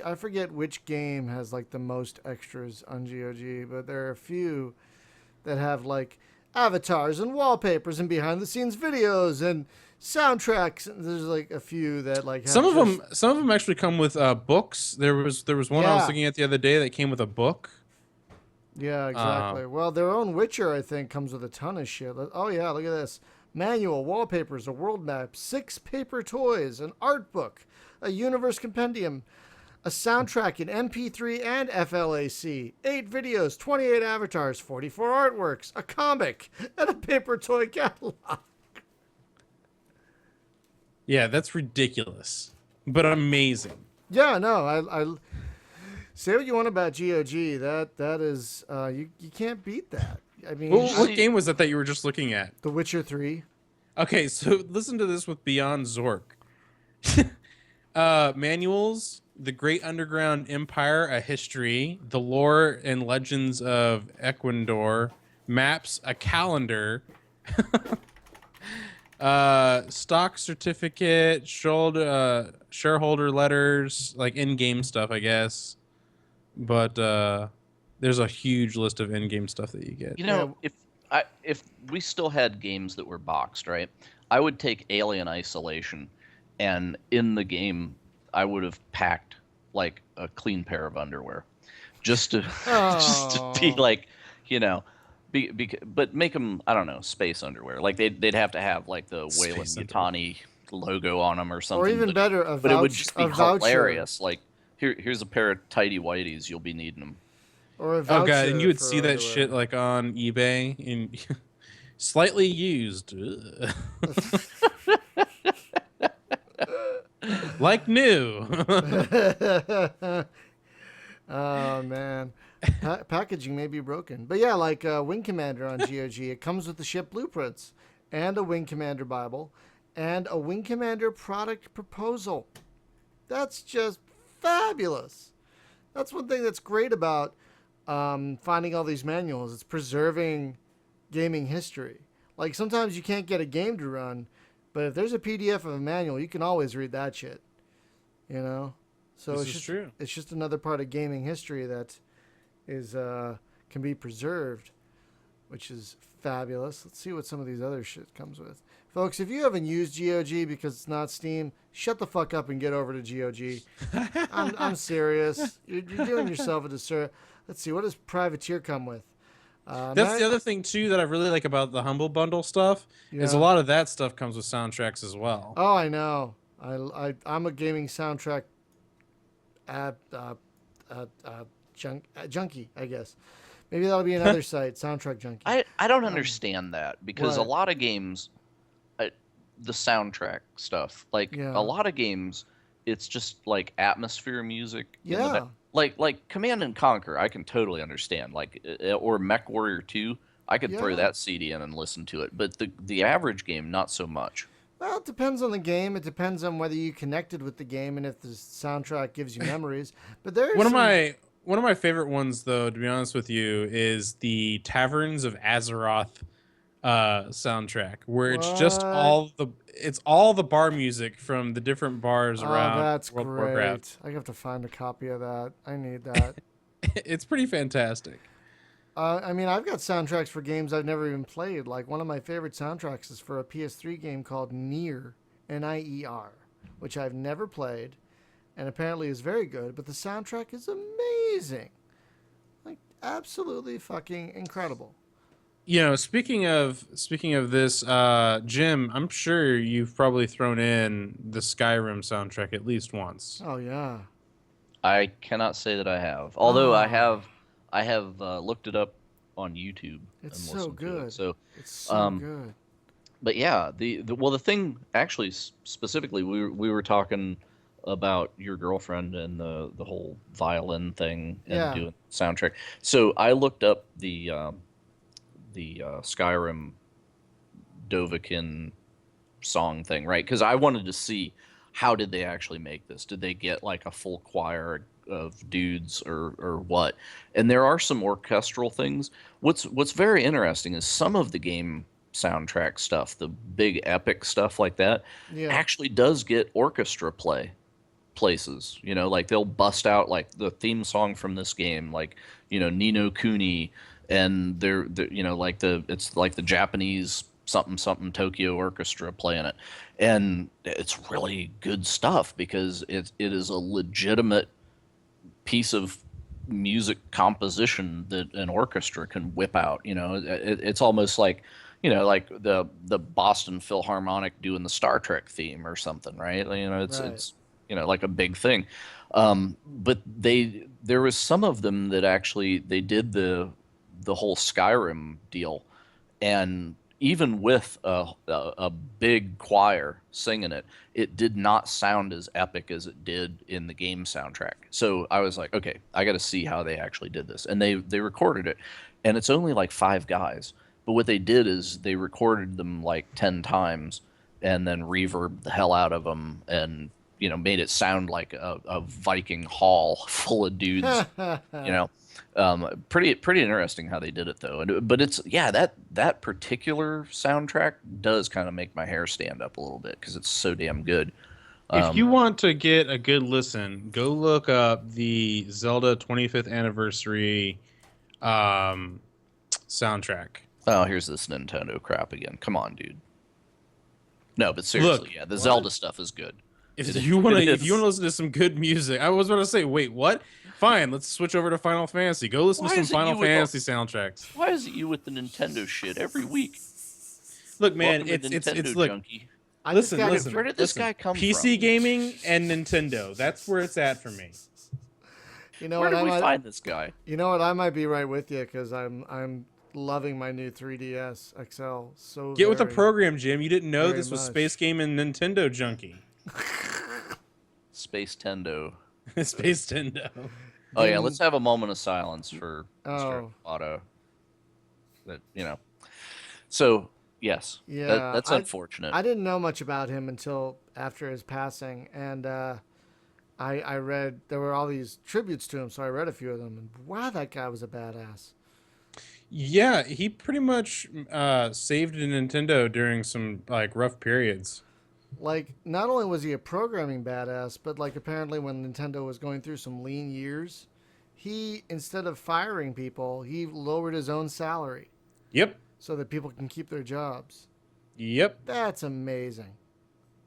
game has like the most extras on GOG, but there are a few that have like avatars and wallpapers and behind the scenes videos and soundtracks. There's like a few that like have Some of them actually come with books. There was one I was looking at the other day that came with a book. Yeah, exactly. Well, their own Witcher, I think, comes with a ton of shit. Oh yeah, look at this: manual, wallpapers, a world map, 6 paper toys, an art book, a universe compendium, a soundtrack in MP3 and FLAC, 8 videos, 28 avatars, 44 artworks, a comic, and a paper toy catalog. Yeah, that's ridiculous, but amazing. Yeah, no, I say what you want about GOG. That is, you can't beat that. I mean, What game was that you were just looking at? The Witcher 3. Okay, so listen to this with Beyond Zork. Manuals, The Great Underground Empire, A History, The Lore and Legends of Ecuador, Maps, A Calendar, stock certificate, shareholder letters, like in-game stuff, I guess. But there's a huge list of in-game stuff that you get. You know, if we still had games that were boxed, right, I would take Alien Isolation, and in the game, I would have packed like a clean pair of underwear, just to just to be like, you know, but make them, I don't know, space underwear. Like they'd have to have like the Wayland Yutani logo on them or something. Or even better, but it would just be hilarious. Like here's a pair of tidy whities. You'll be needing them. Or a voucher. Oh god, and you would see underwear. that shit like on eBay in slightly used. Like new. Oh man, packaging may be broken, but yeah, like Wing Commander on GOG, it comes with the ship blueprints and a Wing Commander Bible and a Wing Commander product proposal. That's just fabulous. That's one thing that's great about finding all these manuals. It's preserving gaming history. Like sometimes you can't get a game to run, but if there's a PDF of a manual, you can always read that shit. You know? So This is true. It's just another part of gaming history that is can be preserved, which is fabulous. Let's see what some of these other shit comes with. Folks, if you haven't used GOG because it's not Steam, shut the fuck up and get over to GOG. I'm serious. You're doing yourself a disservice. Let's see, what does Privateer come with? That's the other thing too that I really like about the Humble Bundle stuff is a lot of that stuff comes with soundtracks as well. Oh, I know. I'm a gaming soundtrack junkie, I guess. Maybe that'll be another site, Soundtrack Junkie. I don't understand that because what? a lot of games, the soundtrack stuff, like a lot of games, it's just like atmosphere music. Yeah. Like Command and Conquer, I can totally understand. Like or Mech Warrior 2, I could throw that CD in and listen to it. But the average game, not so much. Well, it depends on the game. It depends on whether you connected with the game and if the soundtrack gives you memories. But there's one of my favorite ones, though, to be honest with you, is the Taverns of Azeroth soundtrack, where it's just all the bar music from the different bars around that's World of great. Warcraft. I have to find a copy of that. I need that. It's pretty fantastic. I mean, I've got soundtracks for games I've never even played. Like, one of my favorite soundtracks is for a PS3 game called Nier, N-I-E-R, which I've never played, and apparently is very good, but the soundtrack is amazing. Like, absolutely fucking incredible. You know, speaking of this, Jim, I'm sure you've probably thrown in the Skyrim soundtrack at least once. Oh, yeah. I cannot say that I have. Although I have looked it up on YouTube. It's and so listened to good. it. So It's so good. But yeah, the thing actually specifically we were talking about your girlfriend and the whole violin thing and doing soundtrack. So I looked up the Skyrim Dovahkiin song thing, right? Because I wanted to see how did they actually make this. Did they get like a full choir of dudes or what. And there are some orchestral things. What's very interesting is some of the game soundtrack stuff, the big epic stuff like that, Yeah. actually does get orchestra places. Like they'll bust out like the theme song from this game, like Ni no Kuni, and they're like it's like the Japanese something something Tokyo Orchestra playing it, and it's really good stuff because it is a legitimate piece of music composition that an orchestra can whip out. It's almost like like the Boston Philharmonic doing the Star Trek theme or something, right? It's Right. it's like a big thing. But there was some of them that actually they did the whole Skyrim deal, and even with a big choir singing it, it did not sound as epic as it did in the game soundtrack. So I was like, okay, I got to see how they actually did this, and they recorded it, and it's only like 5 guys, but what they did is they recorded them like 10 times, and then reverbed the hell out of them, and made it sound like a Viking hall full of dudes. Pretty interesting how they did it though. But it's that particular soundtrack does kind of make my hair stand up a little bit because it's so damn good. If you want to get a good listen, go look up the Zelda 25th anniversary soundtrack. Oh, here's this Nintendo crap again. Come on, dude. No, but seriously, the Zelda stuff is good. If you want to listen to some good music, I was about to say, wait, what? Fine, let's switch over to Final Fantasy. Go listen to some Final Fantasy soundtracks. Why is it you with the Nintendo shit every week? Look, man, Welcome to it's Nintendo look. Junkie. Listen. Where did this guy come from? PC gaming and Nintendo. That's where it's at for me. Where did we find this guy? You know what? I might be right with you because I'm loving my new 3DS XL. So get with the program, Jim. You didn't know this was much. Space Game and Nintendo Junkie. Space Tendo. Space Tendo. Oh yeah, let's have a moment of silence for Mr. Oh. Otto. So yes, Yeah, that's unfortunate. I didn't know much about him until after his passing, and I read there were all these tributes to him, so I read a few of them, and wow, that guy was a badass. Yeah, he pretty much saved Nintendo during some like rough periods. Like, not only was he a programming badass, but like apparently when Nintendo was going through some lean years, he, instead of firing people, he lowered his own salary. Yep. So that people can keep their jobs. Yep. That's amazing.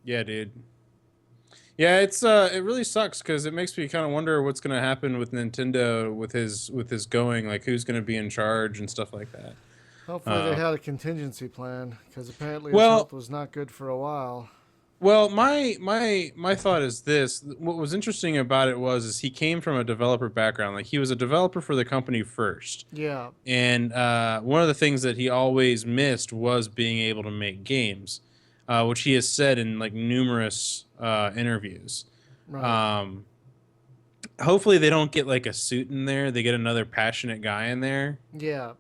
Yeah, dude. Yeah, it really sucks because it makes me kind of wonder what's gonna happen with Nintendo with his going, like who's gonna be in charge and stuff like that. Hopefully they had a contingency plan because apparently his health was not good for a while. Well, my thought is this. What was interesting about it is he came from a developer background. Like he was a developer for the company first. Yeah. And one of the things that he always missed was being able to make games, which he has said in like numerous interviews. Right. Hopefully they don't get like a suit in there. They get another passionate guy in there. Yeah.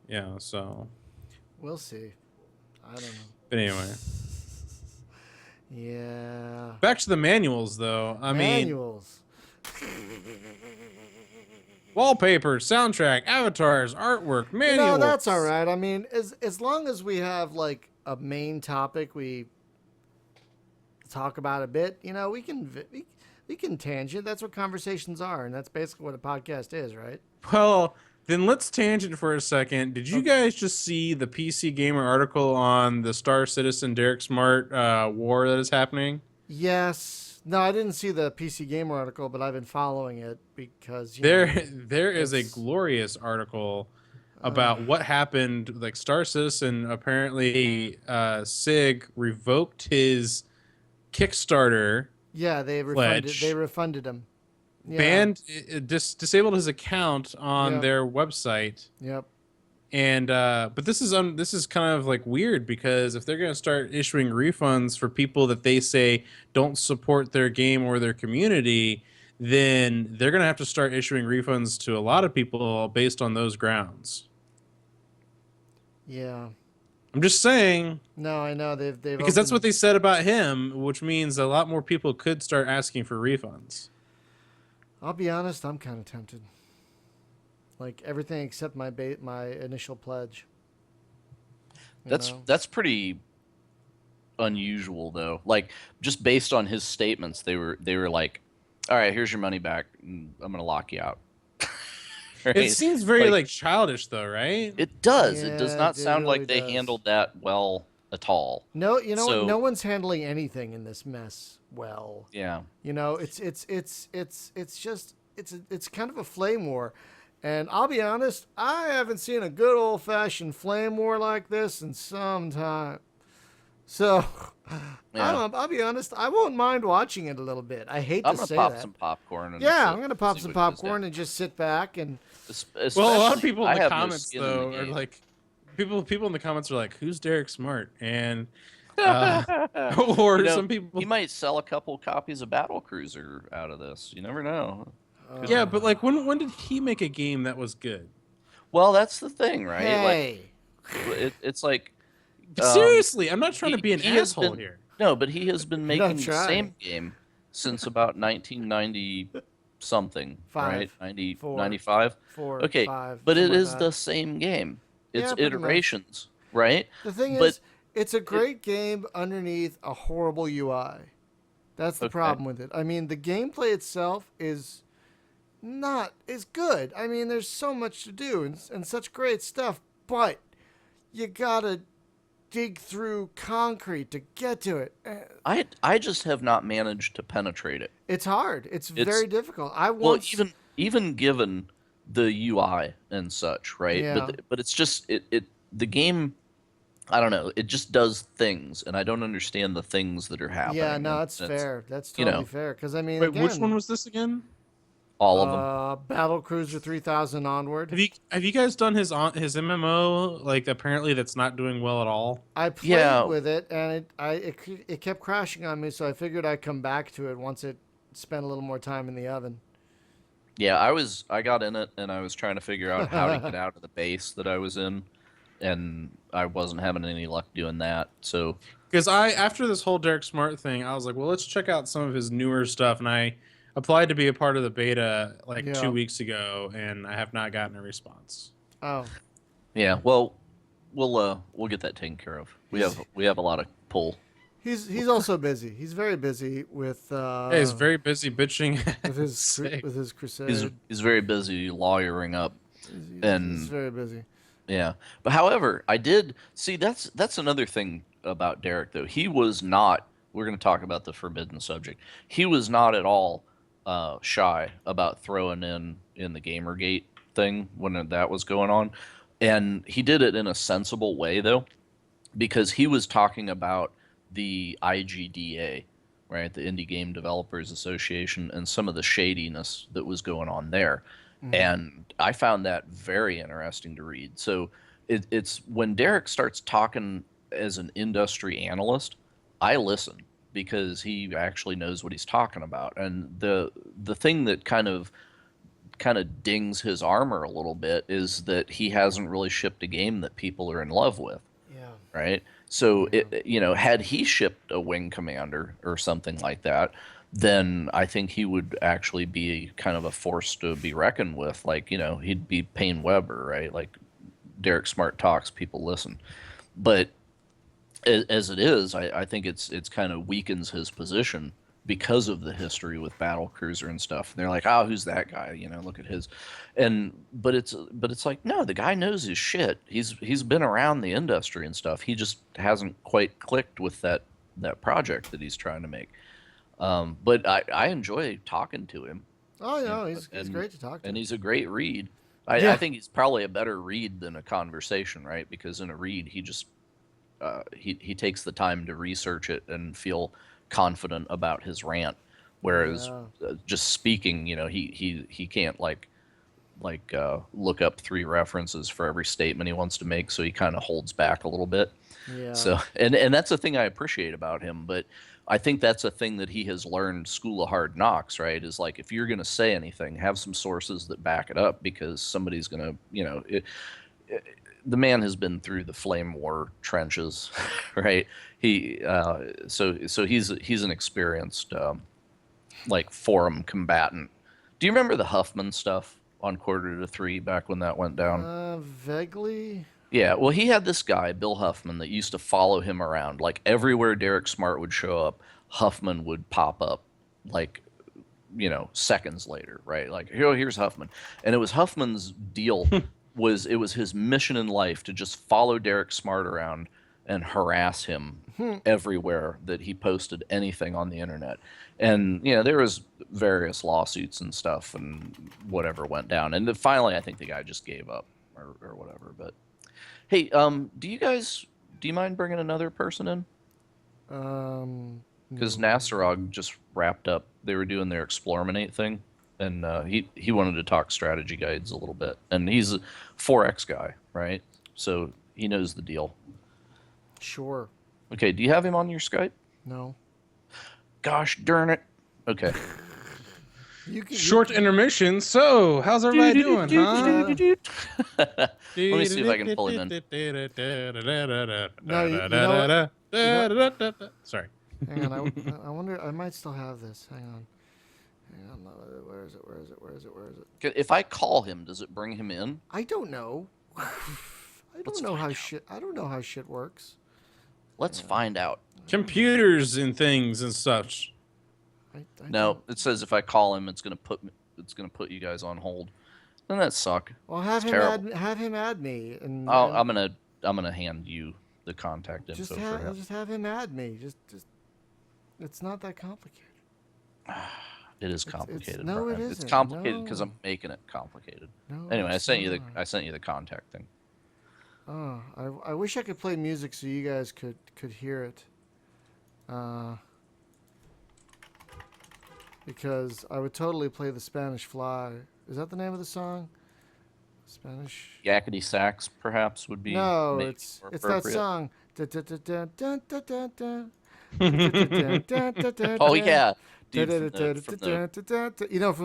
Yeah, so. We'll see. I don't know. But anyway. Yeah. Back to the manuals, though. Manuals. Wallpaper, soundtrack, avatars, artwork, manuals. That's all right. I mean, as long as we have like a main topic we talk about a bit, we can tangent. That's what conversations are, and that's basically what a podcast is, right? Well, then let's tangent for a second. Did you guys just see the PC Gamer article on the Star Citizen Derek Smart war that is happening? Yes. No, I didn't see the PC Gamer article, but I've been following it because there is a glorious article about what happened. Like Star Citizen, apparently, SIG revoked his Kickstarter. Yeah, they refunded him. Yeah. Banned, disabled his account on their website. Yep. And but this is kind of like weird because if they're going to start issuing refunds for people that they say don't support their game or their community, then they're going to have to start issuing refunds to a lot of people based on those grounds. Yeah. I'm just saying. No, I know they've because that's what they said about him, which means a lot more people could start asking for refunds. I'll be honest, I'm kind of tempted. Like everything except my initial pledge. You know? That's pretty unusual though. Like just based on his statements, they were like, "All right, here's your money back. And I'm gonna lock you out." It Right? seems very Like childish though, right? it does. It does Yeah, not it sound really like they does. handled that well at all. No, you know what? So No one's handling anything in this mess well. yeah, You know, it's just it's kind of a flame war. And I'll be honest, I haven't seen a good old fashioned flame war like this in some time. So I yeah. don't know, I'll be honest, I won't mind watching it a little bit. I hate I'm to gonna say pop that. some popcorn and Yeah, I'm gonna pop see some what goes down. popcorn and just sit back and Well, a lot of Especially, people in I the have no comments skin in the though are game. like, people in the comments are like, "Who's Derek Smart?" And or You know, some people, he might sell a couple copies of Battle Cruiser out of this. You never know. Could yeah, uh, but like, when did he make a game that was good? Well, that's the thing, right? Like hey. it's like Seriously, I'm not trying to be an he has asshole been here. no, but he has been You're not making the trying. same game since about 1990 something, right? Five, 90 four, 95. 4, Okay, 5, but it something like is that. the same game. It's Yeah, pretty much. iterations, right? The thing But is, it's a it great game underneath a horrible UI. That's the okay. problem with it. I mean, the gameplay itself is good. I mean, there's so much to do and such great stuff, but you gotta dig through concrete to get to it. I just have not managed to penetrate it. It's hard. It's It's very difficult. I well, once, even given the UI and such, right? yeah, But it's just it the game. I don't know. It just does things, and I don't understand the things that are yeah, happening. no, And it's it's fair. That's you totally know fair. Because I mean, Wait, which one again, was this again? all of them. Battle Cruiser 3000 onward. Have you guys done his MMO? Like, apparently that's not doing well at all. I played Yeah, with it, and it kept crashing on me. So I figured I'd come back to it once it spent a little more time in the oven. yeah. I got in it, and I was trying to figure out how to get out of the base that I was in, and I wasn't having any luck doing that. So Because after this whole Derek Smart thing, I was like, well, let's check out some of his newer stuff, and I applied to be a part of the beta like Yeah. 2 weeks ago, and I have not gotten a response. Oh, yeah, well, we'll get that taken care of. We have a lot of pull. he's also busy. He's very busy with Yeah, he's very busy bitching. with his Sick. with his crusade. He's very busy lawyering up, He's and very busy. yeah. But however, I did see that's another thing about Derek though. He was not. We're going to talk about the forbidden subject. He was not at all shy about throwing in the Gamergate thing when that was going on, and he did it in a sensible way though, because he was talking about the IGDA, right, the Indie Game Developers Association, and some of the shadiness that was going on there. And I found that very interesting to read. So it's when Derek starts talking as an industry analyst, I listen because he actually knows what he's talking about. And the thing that kind of dings his armor a little bit is that he hasn't really shipped a game that people are in love with, Yeah. right? So had he shipped a Wing Commander or something like that, then I think he would actually be kind of a force to be reckoned with. Like, he'd be Payne Weber, right? Like Derek Smart talks, people listen. But as it is, I think it's kind of weakens his position because of the history with Battle Cruiser and stuff. They're like, oh, who's that guy? Look at his, but it's like, no, the guy knows his shit. He's been around the industry and stuff. He just hasn't quite clicked with that project that he's trying to make. But I enjoy talking to him. Oh, you no, know, he's great to talk to. and he's a great read. Yeah. I think he's probably a better read than a conversation, right? Because in a read, he just he takes the time to research it and feel confident about his rant, whereas Yeah. just speaking, he can't look up 3 references for every statement he wants to make, so he kind of holds back a little bit. Yeah. So and that's a thing I appreciate about him, but I think that's a thing that he has learned School of Hard Knocks, right? Is like, if you're going to say anything, have some sources that back it up, because somebody's going to, the man has been through the flame war trenches, right? So he's an experienced forum combatant Do you remember the Huffman stuff on Quarter to Three back when that went down? Vaguely. Yeah, well, he had this guy, Bill Huffman, that used to follow him around. Like everywhere Derek Smart would show up, Huffman would pop up, like, seconds later, right? Like, here's Huffman. And it was Huffman's deal it was his mission in life to just follow Derek Smart around and harass him everywhere that he posted anything on the internet. And, there was various lawsuits and stuff and whatever went down. And then finally, I think the guy just gave up or whatever. But hey, do you mind bringing another person in? Because Nasserog just wrapped up. They were doing their eXplorimate thing, and he wanted to talk strategy guides a little bit. And he's a 4X guy, right? So he knows the deal. Sure. Okay, do you have him on your Skype? No. Gosh darn it. Okay. Short intermission. So, how's everybody doing, huh? Let me see if I can pull him in. Sorry. Hang on. I wonder. I might still have this. Hang on. Where is it? If I call him, does it bring him in? I don't know. I don't know how shit works. Let's find out. Computers and things and such. No, it says if I call him, it's gonna put you guys on hold. Doesn't that suck? Well, have him add me, and I'm gonna hand you the contact info for him. Just have him add me. Just it's not that complicated. It is complicated. No, Brian. it isn't. It's complicated because I'm making it complicated. No, anyway, I sent you the contact thing. Oh, I wish I could play music so you guys could hear it. Because I would totally play the Spanish Fly. Is that the name of the song? Spanish. Yakety sax, perhaps, would be. No, it's that song. Oh yeah. Dude, from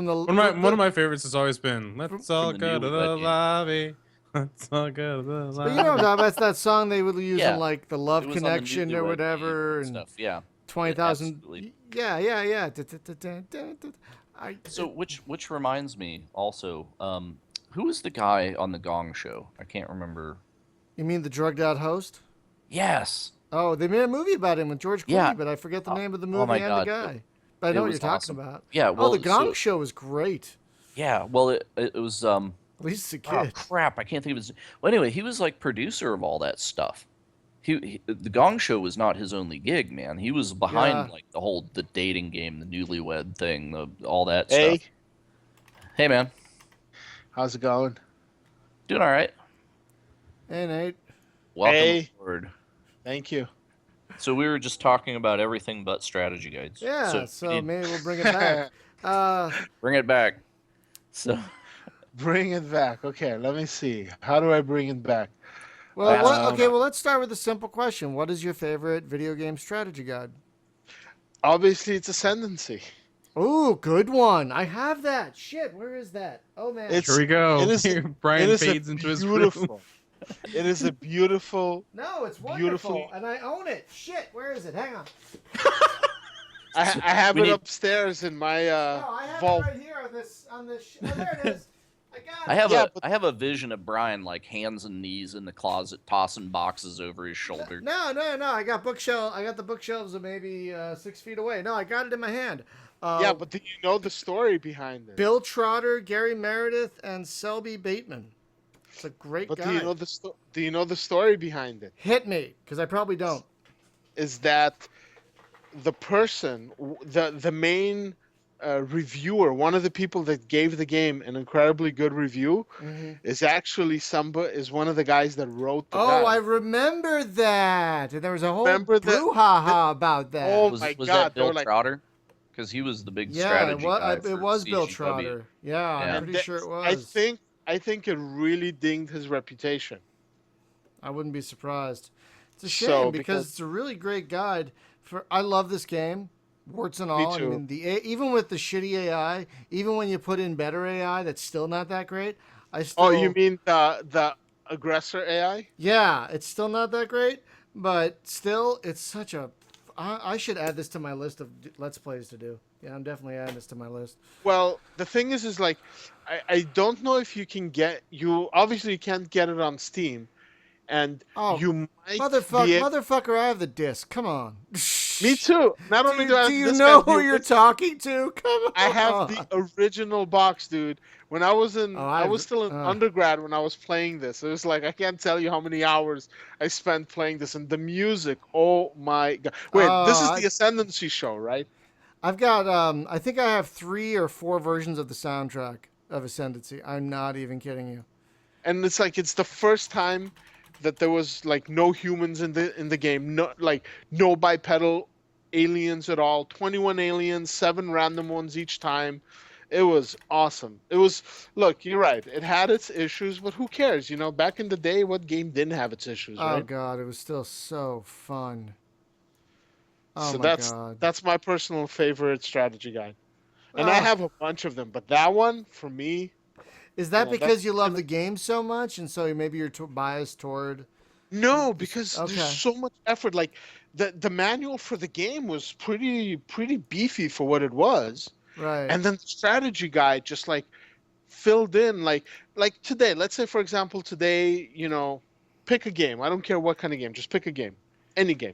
the one of my favorites has always been "Let's all go to the lobby." Let's all go to the lobby. But that's that song they would use in like the Love It Connection or whatever and stuff. Yeah. 20,000. Yeah. So which reminds me also, who was the guy on the Gong Show? I can't remember. You mean the drugged out host? Yes. Oh, they made a movie about him with George Clooney, Yeah. but I forget the name of the movie my and God. the guy. But I know what you're talking awesome. about. Yeah. Well, the Gong Show was great. Yeah. Well, it was. At least it's a kid. Oh crap! I can't think of his. Well, anyway, he was like producer of all that stuff. The Gong Show was not his only gig, man. He was behind like the dating game, the newlywed thing, all that stuff. Hey, man. How's it going? Doing all right. Hey, Nate. Welcome aboard. Thank you. So we were just talking about everything but strategy guides. Yeah, so maybe we'll bring it back. Bring it back. So bring it back. Okay, let me see. How do I bring it back? Well, let's start with a simple question. What is your favorite video game strategy guide? Obviously, it's Ascendancy. Ooh, good one. I have that. Shit, where is that? Oh, man. Here we go. Brian fades into his room. It is a beautiful. No, it's wonderful, and I own it. Shit, where is it? Hang on. I have it upstairs in my I have vault. it right here on this. Oh, there it is. I got it. I have a vision of Brian like hands and knees in the closet, tossing boxes over his shoulder. No. I got the bookshelves of maybe 6 feet away. No, I got it in my hand. Yeah, but do you know the story behind it? Bill Trotter, Gary Meredith, and Selby Bateman. It's a great guy. But do you know the story behind it? Hit me, because I probably don't. Is that the person, the main reviewer, one of the people that gave the game an incredibly good review, is actually one of the guys that wrote the guide. I remember that. And there was a whole brouhaha about that. Oh was my was God! that Bill Trotter? Because he was the big strategy guy. It was Bill CGW. Trotter. Yeah, I'm pretty sure it was. I think it really dinged his reputation. I wouldn't be surprised. It's a shame because it's a really great guide. I love this game, warts and all. Me too. I mean, even with the shitty AI, even when you put in better AI, that's still not that great. Oh, you mean the aggressor AI? Yeah, it's still not that great, but still, it's such a. I should add this to my list of Let's Plays to do. Yeah, I'm definitely adding this to my list. Well, the thing is like, I don't know if you can you obviously can't get it on Steam, and Oh, you might be able. motherfucker! I have the disc. Come on. Me too. Not only do I Do have you this, know I have who the you're original. talking to? Come on. I have the original box, dude. When I was I was still in Oh. undergrad when I was playing this. It was like I can't tell you how many hours I spent playing this, and the music. Oh my god! Wait, this is the Ascendancy show, right? I've got I think I have 3 or 4 versions of the soundtrack of Ascendancy. I'm not even kidding you. And it's like it's the first time that there was like no humans in the game, no bipedal aliens at all. 21 aliens, 7 random ones each time. It was awesome. It was, look, you're right. It had its issues, but who cares? You know, back in the day, what game didn't have its issues, Oh right? god, it was still so fun. Oh So my god. that's my personal favorite strategy guide. And I have a bunch of them, but that one for me. Is that because you love the game so much, and so maybe you're biased toward? No, because Okay. there's so much effort. Like the manual for the game was pretty beefy for what it was, Right. and then the strategy guide just like filled in like today. Let's say for example today, you know, pick a game. I don't care what kind of game. Just pick a game, any game.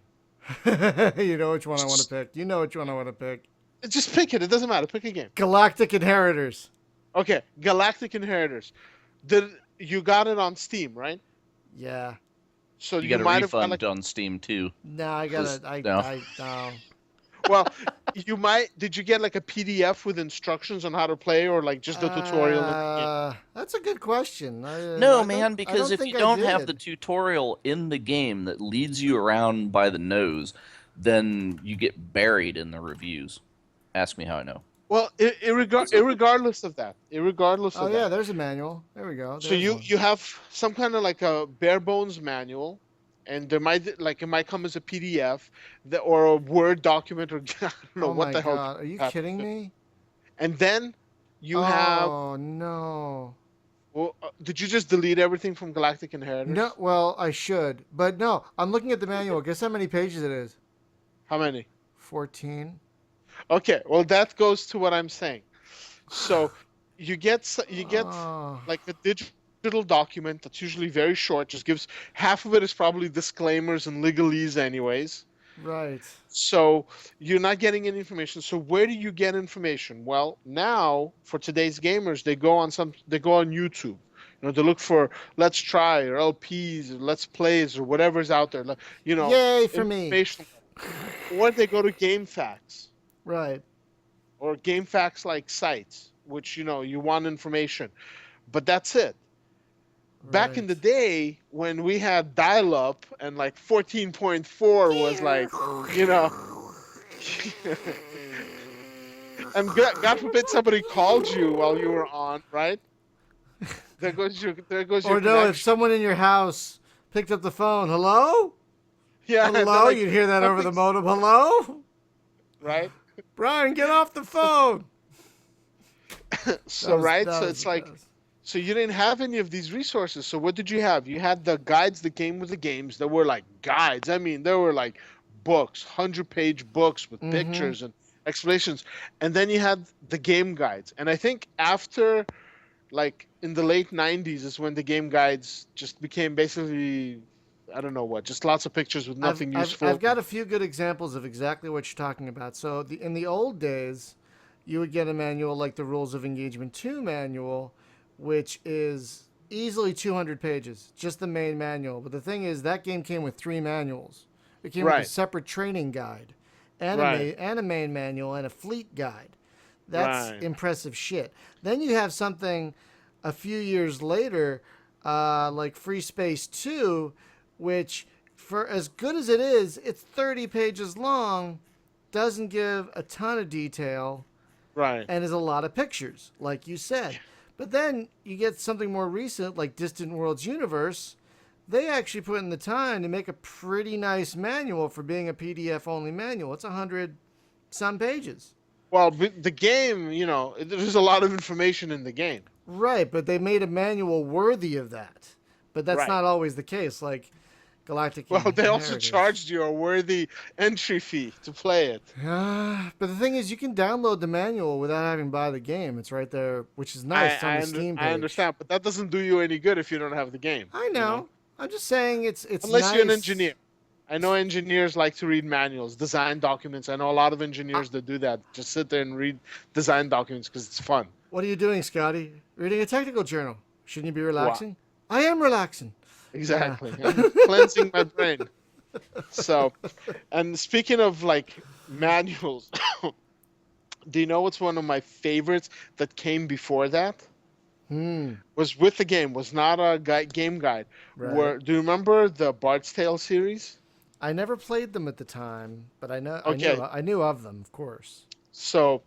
You know which one I want to pick. You know which one I want to pick. Just pick it. It doesn't matter. Pick a game. Galactic Inheritors. Okay, Galactic Inheritors. You got it on Steam, right? Yeah. So You got a might have got refund on Steam too. No, I got it. No. well, you might. Did you get like a PDF with instructions on how to play, or like just the tutorial? That's a good question. No, man, because if think you I don't have did. the tutorial in the game that leads you around by the nose, then you get buried in the reviews. Ask me how I know. Well, irregardless of that, Oh yeah, there's a manual. There we go. So There's one. you have some kind of like a bare bones manual, and there might it might come as a PDF or a Word document, or I don't know Oh what my the hell. god, are you kidding me? And then you have. Oh no. Well, did you just delete everything from Galactic Inheritors? No, well I should, but no. I'm looking at the manual. Guess how many pages it is? How many? 14. Okay, well that goes to what I'm saying. So you get Oh. like a digital document that's usually very short. Just gives half of it is probably disclaimers and legalese, anyways. Right. So you're not getting any information. So where do you get information? Well, now for today's gamers, they go on YouTube. You know, they look for Let's Try or LPs or Let's Plays or whatever's out there. You know, Yay for me. Or they go to GameFAQs. Right. Or GameFAQs like sites, which you know you want information, but that's it. Back in the day when we had dial-up and like 14.4 was like, you know, and God forbid somebody called you while you were on, right? There goes your Or no, if someone in your house picked up the phone, hello? Yeah, Hello? like, You'd hear that over the modem. Hello? right? Brian, get off the phone. So it's like, so you didn't have any of these resources. So what did you have? You had the guides that came with the games that were like guides. I mean, there were like books, 100-page books with pictures and explanations. And then you had the game guides. And I think after, like, in the late 90s is when the game guides just became basically, I don't know what, just lots of pictures with nothing useful. I've got a few good examples of exactly what you're talking about. So in the old days, you would get a manual like the Rules of Engagement 2 manual, which is easily 200 pages, just the main manual. But the thing is, that game came with 3 manuals. It came with a separate training guide, and a main manual, and a fleet guide. That's impressive shit. Then you have something a few years later, like Free Space 2, which, for as good as it is, it's 30 pages long, doesn't give a ton of detail, and is a lot of pictures, like you said. But then you get something more recent, like Distant Worlds Universe. They actually put in the time to make a pretty nice manual for being a PDF-only manual. It's 100-some pages. Well, the game, you know, there's a lot of information in the game. Right, but they made a manual worthy of that. But that's not always the case. Like, Galactic. Well, they also There it is. charged you a worthy entry fee to play it. But the thing is, you can download the manual without having to buy the game. It's right there, which is nice. It's on the Steam page. I understand, but that doesn't do you any good if you don't have the game. I know. I'm just saying it's Unless nice. you're an engineer. I know engineers like to read manuals, design documents. I know a lot of engineers that do that. Just sit there and read design documents because it's fun. What are you doing, Scotty? Reading a technical journal. Shouldn't you be relaxing? I am relaxing. Exactly. I'm cleansing my brain. So, and speaking of like manuals, do you know what's one of my favorites that came before that? Was with the game, was not a game guide. Right. Do you remember the Bard's Tale series? I never played them at the time, but I know. Okay. I knew of them, of course. So,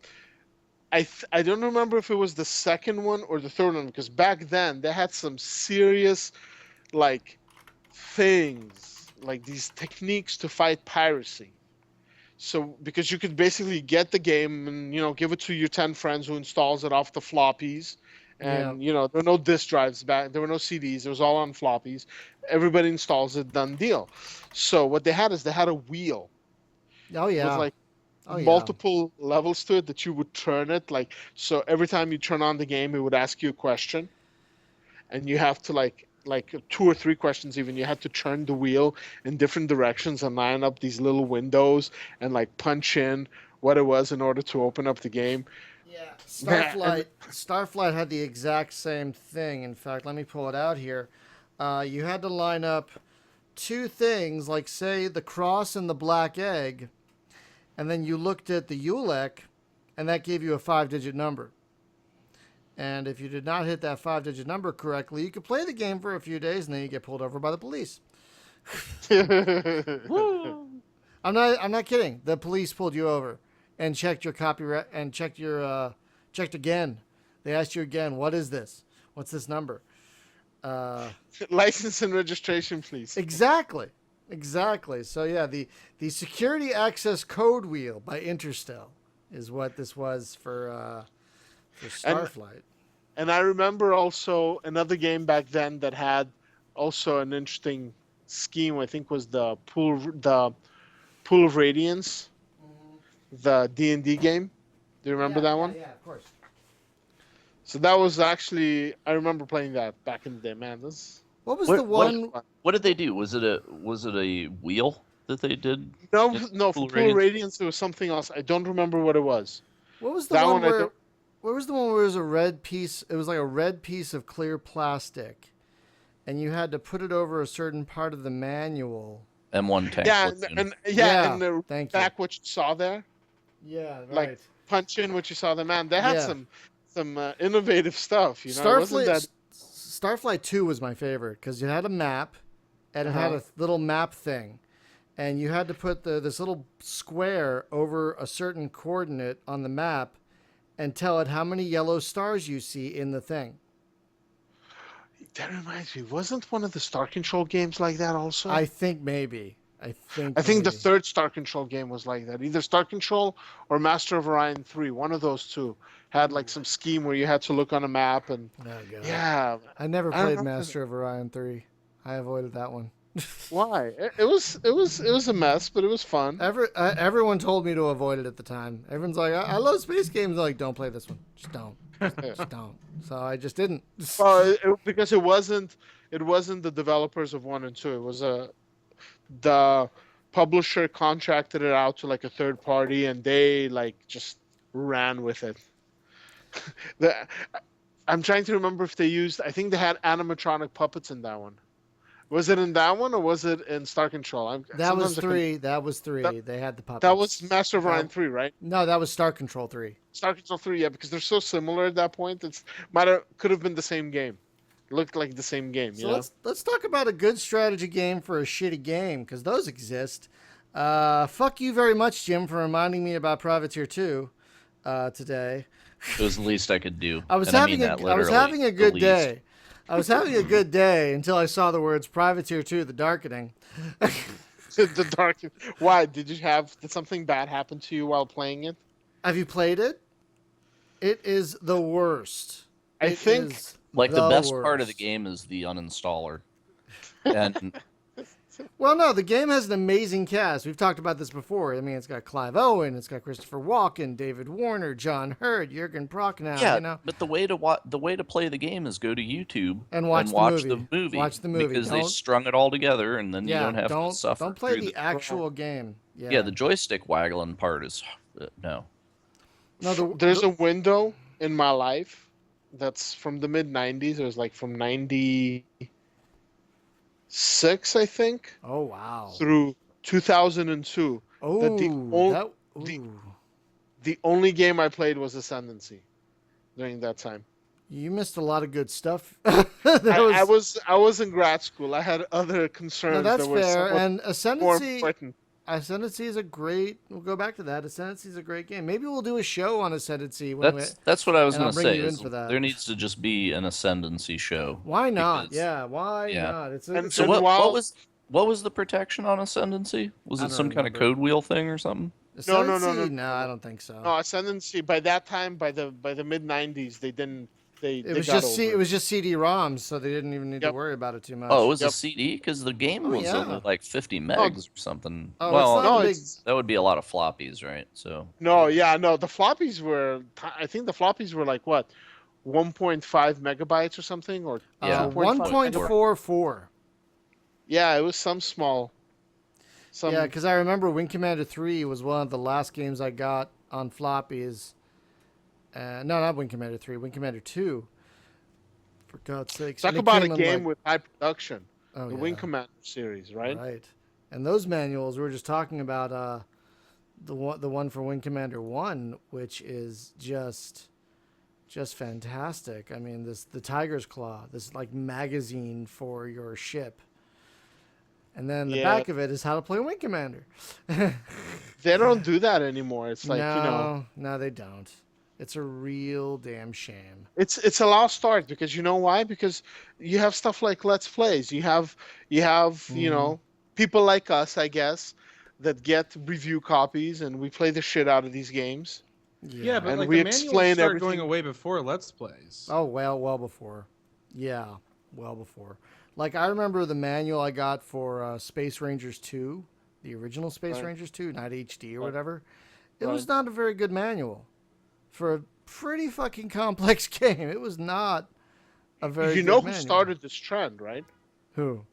I don't remember if it was the second one or the third one, because back then they had some serious, like, things, like these techniques to fight piracy. So, because you could basically get the game and, give it to your 10 friends who installs it off the floppies. And, there were no disk drives back. There were no CDs. It was all on floppies. Everybody installs it, done deal. So what they had is they had a wheel. Oh, yeah. With multiple levels to it that you would turn it. So every time you turn on the game, it would ask you a question. And you have to, like 2 or 3 questions even, you had to turn the wheel in different directions and line up these little windows and, punch in what it was in order to open up the game. Yeah, Starflight had the exact same thing. In fact, let me pull it out here. You had to line up 2 things, like say the cross and the black egg, and then you looked at the ULEC, and that gave you a 5-digit number. And if you did not hit that 5-digit number correctly, you could play the game for a few days, and then you get pulled over by the police. I'm not kidding. The police pulled you over and checked your copyright and checked again. They asked you again, what is this? What's this number? License and registration, please. Exactly. So yeah, the security access code wheel by Interstel is what this was for Starflight. And I remember also another game back then that had also an interesting scheme. I think was the Pool of Radiance, the D&D game. Do you remember that one? Yeah, of course. So that was actually, I remember playing that back in the day, man. What was the one? What did they do? Was it a wheel that they did? No, for Pool of Radiance it was something else. I don't remember what it was. What was the one where? Where was the one where it was a red piece? It was like a red piece of clear plastic, and you had to put it over a certain part of the manual. M1 tank. And the back what you saw there. Yeah, right. Like punch in what you saw there, man. They had some innovative stuff. Starflight 2 was my favorite because you had a map, and it had a little map thing, and you had to put this little square over a certain coordinate on the map, and tell it how many yellow stars you see in the thing. That reminds me, wasn't one of the Star Control games like that also? I think maybe. I think the third Star Control game was like that. Either Star Control or Master of Orion 3. One of those two had some scheme where you had to look on a map and yeah. I never played Master of Orion 3. I avoided that one. Why? It was a mess, but it was fun. Everyone told me to avoid it at the time. Everyone's like, I love space games. I'm like, don't play this one. Just don't. Just don't. So I just didn't. Well, because it wasn't the developers of 1 and 2. It was the publisher contracted it out to a third party, and they just ran with it. I'm trying to remember if they used. I think they had animatronic puppets in that one. Was it in that one or was it in Star Control? That was 3. They had the puppets. That was Master of Orion 3, right? No, that was Star Control 3. Star Control 3, yeah, because they're so similar at that point. Could have been the same game. Looked like the same game. So let's talk about a good strategy game for a shitty game, because those exist. Fuck you very much, Jim, for reminding me about Privateer 2 today. It was the least I could do. I was having a good day. I was having a good day until I saw the words Privateer 2, The Darkening. The Darkening. Why? Did something bad happen to you while playing it? Have you played it? It is the worst. I think the best part of the game is the uninstaller. And Well, no, the game has an amazing cast. We've talked about this before. I mean, it's got Clive Owen, it's got Christopher Walken, David Warner, John Hurt, Jurgen Prochnow. Yeah, You know, but the way to play the game is go to YouTube and watch the movie. Watch the movie because they strung it all together, and then you don't have to suffer. Don't play through the actual game. Yeah, the joystick waggling part is no. No, there's a window in my life that's from the mid '90s. It was like from '96, I think. Oh wow! Through 2002. Oh, the only game I played was Ascendancy during that time. You missed a lot of good stuff. I was in grad school. I had other concerns. No, that's that were fair. And more Ascendancy. important. Ascendancy is a great. We'll go back to that. Ascendancy is a great game. Maybe we'll do a show on Ascendancy. That's what I was going to say. There needs to just be an Ascendancy show. Why not? Why not? What was the protection on Ascendancy? Was it some kind of code wheel thing or something? No, I don't think so. No, Ascendancy. By that time, by the mid '90s, they didn't. It was just CD-ROMs, so they didn't even need to worry about it too much. Oh, it was a CD because the game was only like 50 megs or something. Oh, well, that would be a lot of floppies, right? So. No, the floppies were. I think the floppies were like what, 1.5 megabytes or something, or 1.44. Yeah, it was some small. Yeah, because I remember Wing Commander 3 was one of the last games I got on floppies. No, not Wing Commander 3, Wing Commander 2. For God's sakes. Talk about a game with high production. The Wing Commander series, right? Right. And those manuals, we were just talking about the one for Wing Commander 1, which is just fantastic. I mean, the Tiger's Claw, this like magazine for your ship. And then the back of it is how to play Wing Commander. They don't do that anymore. It's like, No, they don't. It's a real damn shame. It's a lost art because you know why? Because you have stuff like Let's Plays. You have people like us, I guess, that get review copies and we play the shit out of these games. Yeah, but and like we the manuals explain started everything. going away before Let's Plays. Oh, well before. Yeah, well before. Like, I remember the manual I got for Space Rangers 2, the original Space Rangers 2, not HD or whatever. It was not a very good manual for a pretty fucking complex game. It was not a very good manual. Who started this trend, right? Who?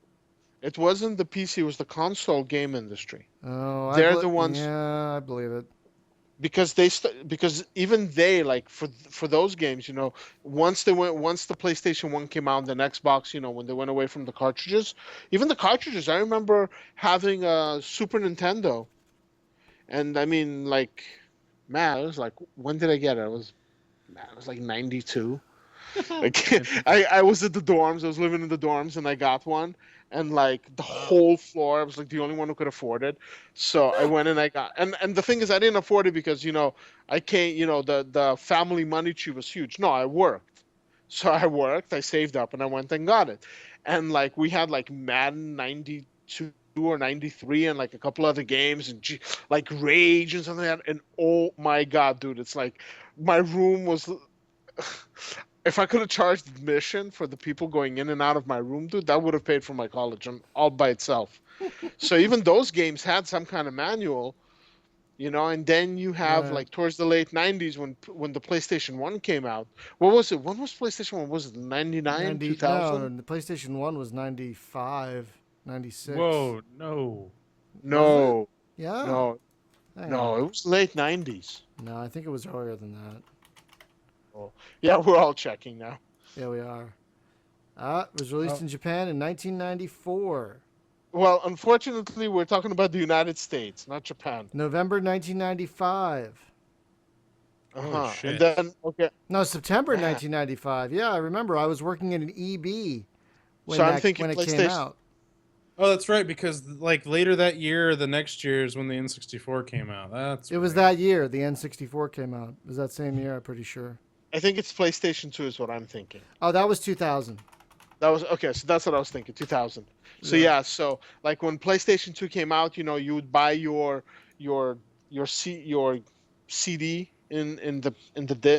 It wasn't the PC, it was the console game industry. Oh, they're the ones. Yeah, I believe it. Because because even they, like, for those games, once the PlayStation 1 came out, and then Xbox, when they went away from the cartridges, even the cartridges, I remember having a Super Nintendo, and I mean, like, man, it was like, when did I get it? It was like 92. Like, I was at the dorms, I was living in the dorms, and I got one. And like the whole floor, I was like the only one who could afford it. So I went and I got, and the thing is, I didn't afford it because I can't, the family money tree was huge. No, I worked. So I worked, I saved up, and I went and got it. And like we had like Madden 92 or 93 and like a couple other games and like Rage and something like that. And oh my God, dude, it's like my room was. If I could have charged admission for the people going in and out of my room, dude, that would have paid for my college all by itself. So even those games had some kind of manual, and then you have like towards the late 90s when the PlayStation 1 came out. What was it? When was PlayStation 1? Was it 99, 2000? No, the PlayStation 1 was 95, 96. Whoa, no. No. Yeah? No, it was late 90s. No, I think it was earlier than that. Yeah, we're all checking now. Yeah, we are. It was released in Japan in 1994. Well, unfortunately, we're talking about the United States, not Japan. November 1995. Oh, shit. And then, No, September 1995. Yeah, I remember. I was working at an EB when I'm thinking when it came out. Oh, that's right, because like later that year, the next year is when the N64 came out. It was that year the N64 came out. It was that same year, I'm pretty sure. I think it's PlayStation 2 is what I'm thinking. Oh, that was 2000. That was okay. So that's what I was thinking. 2000. So so like when PlayStation 2 came out, you would buy your CD in the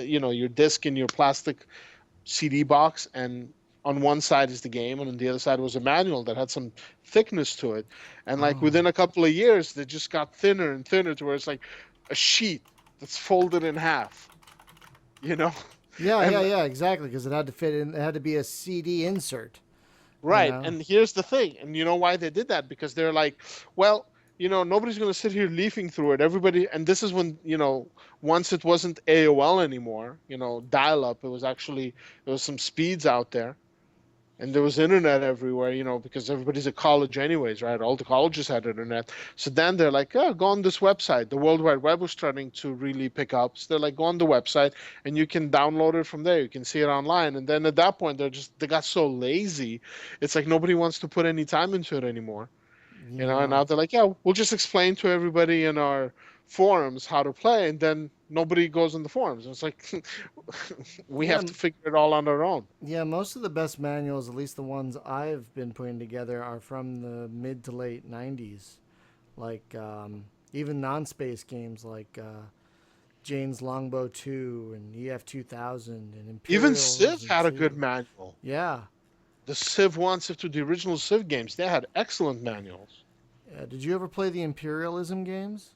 your disc in your plastic CD box, and on one side is the game, and on the other side was a manual that had some thickness to it. And like Oh. within a couple of years, they just got thinner and thinner to where it's like a sheet that's folded in half. You know? Yeah, And- yeah, exactly. Because it had to fit in. It had to be a CD insert. Right. know? And here's the thing. And you know why they did that? Because they're like, well, nobody's going to sit here leafing through it. Everybody, and this is when, once it wasn't AOL anymore, dial up, there was some speeds out there. And there was internet everywhere, because everybody's at college anyways, right? All the colleges had internet. So then they're like, oh, go on this website. The World Wide Web was starting to really pick up. So they're like, go on the website and you can download it from there. You can see it online. And then at that point, they got so lazy. It's like nobody wants to put any time into it anymore. And now they're like, yeah, we'll just explain to everybody in our forums how to play. And then nobody goes in the forums. It's like we have to figure it all on our own. Yeah, most of the best manuals, at least the ones I've been putting together, are from the mid to late 90s. Like even non-space games like Jane's Longbow 2 and EF 2000 and Imperial. Even Civ had a good manual. Yeah. The Civ 1, Civ 2, the original Civ games, they had excellent manuals. Did you ever play the Imperialism games?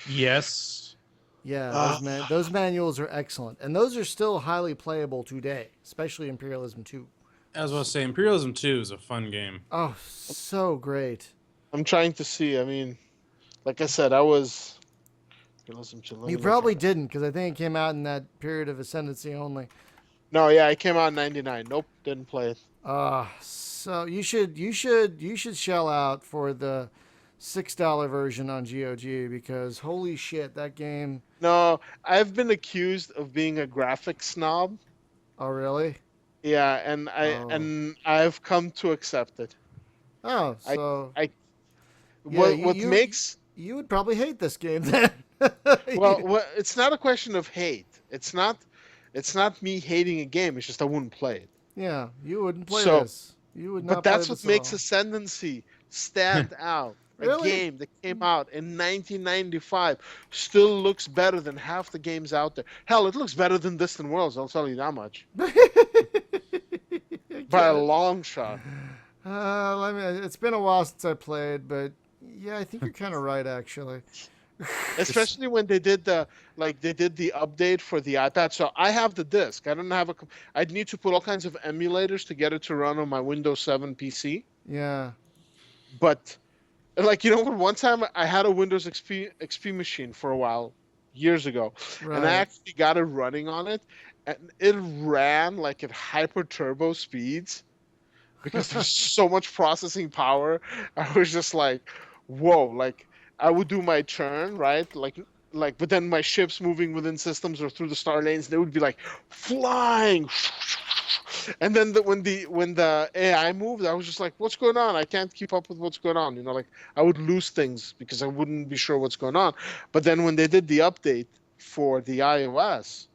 Yes. Yeah, those manuals are excellent. And those are still highly playable today, especially Imperialism 2. I was about to say, Imperialism 2 is a fun game. Oh, so great. I'm trying to see. I mean, like I said, I was... You probably didn't, because I think it came out in that period of ascendancy only. No, yeah, it came out in 99. Nope, didn't play it. So you should shell out for the $6 version on GOG, because holy shit, that game. No, I've been accused of being a graphic snob. Oh really? Yeah, and I've come to accept it. Oh, so you would probably hate this game then. Well, it's not a question of hate. It's not me hating a game. It's just I wouldn't play it. Yeah, you wouldn't play this. You would not. But that's play what this makes at all. Ascendancy stand out. Really? A game that came out in 1995 still looks better than half the games out there. Hell, it looks better than Distant Worlds. I'll tell you that much. By a long shot. It's been a while since I played, but yeah, I think you're kind of right, actually. Especially when they did the update for the iPad. So I have the disc. I don't have I'd need to put all kinds of emulators to get it to run on my Windows 7 PC. Yeah. But one time I had a Windows XP machine for a while, years ago, Right. and I actually got it running on it, and it ran like at hyper turbo speeds because there's so much processing power. I was just like, whoa! Like I would do my turn, right? But then my ships moving within systems or through the star lanes, they would be like flying. And then when the AI moved, I was just like, what's going on? I can't keep up with what's going on. I would lose things because I wouldn't be sure what's going on. But then when they did the update for the iOS,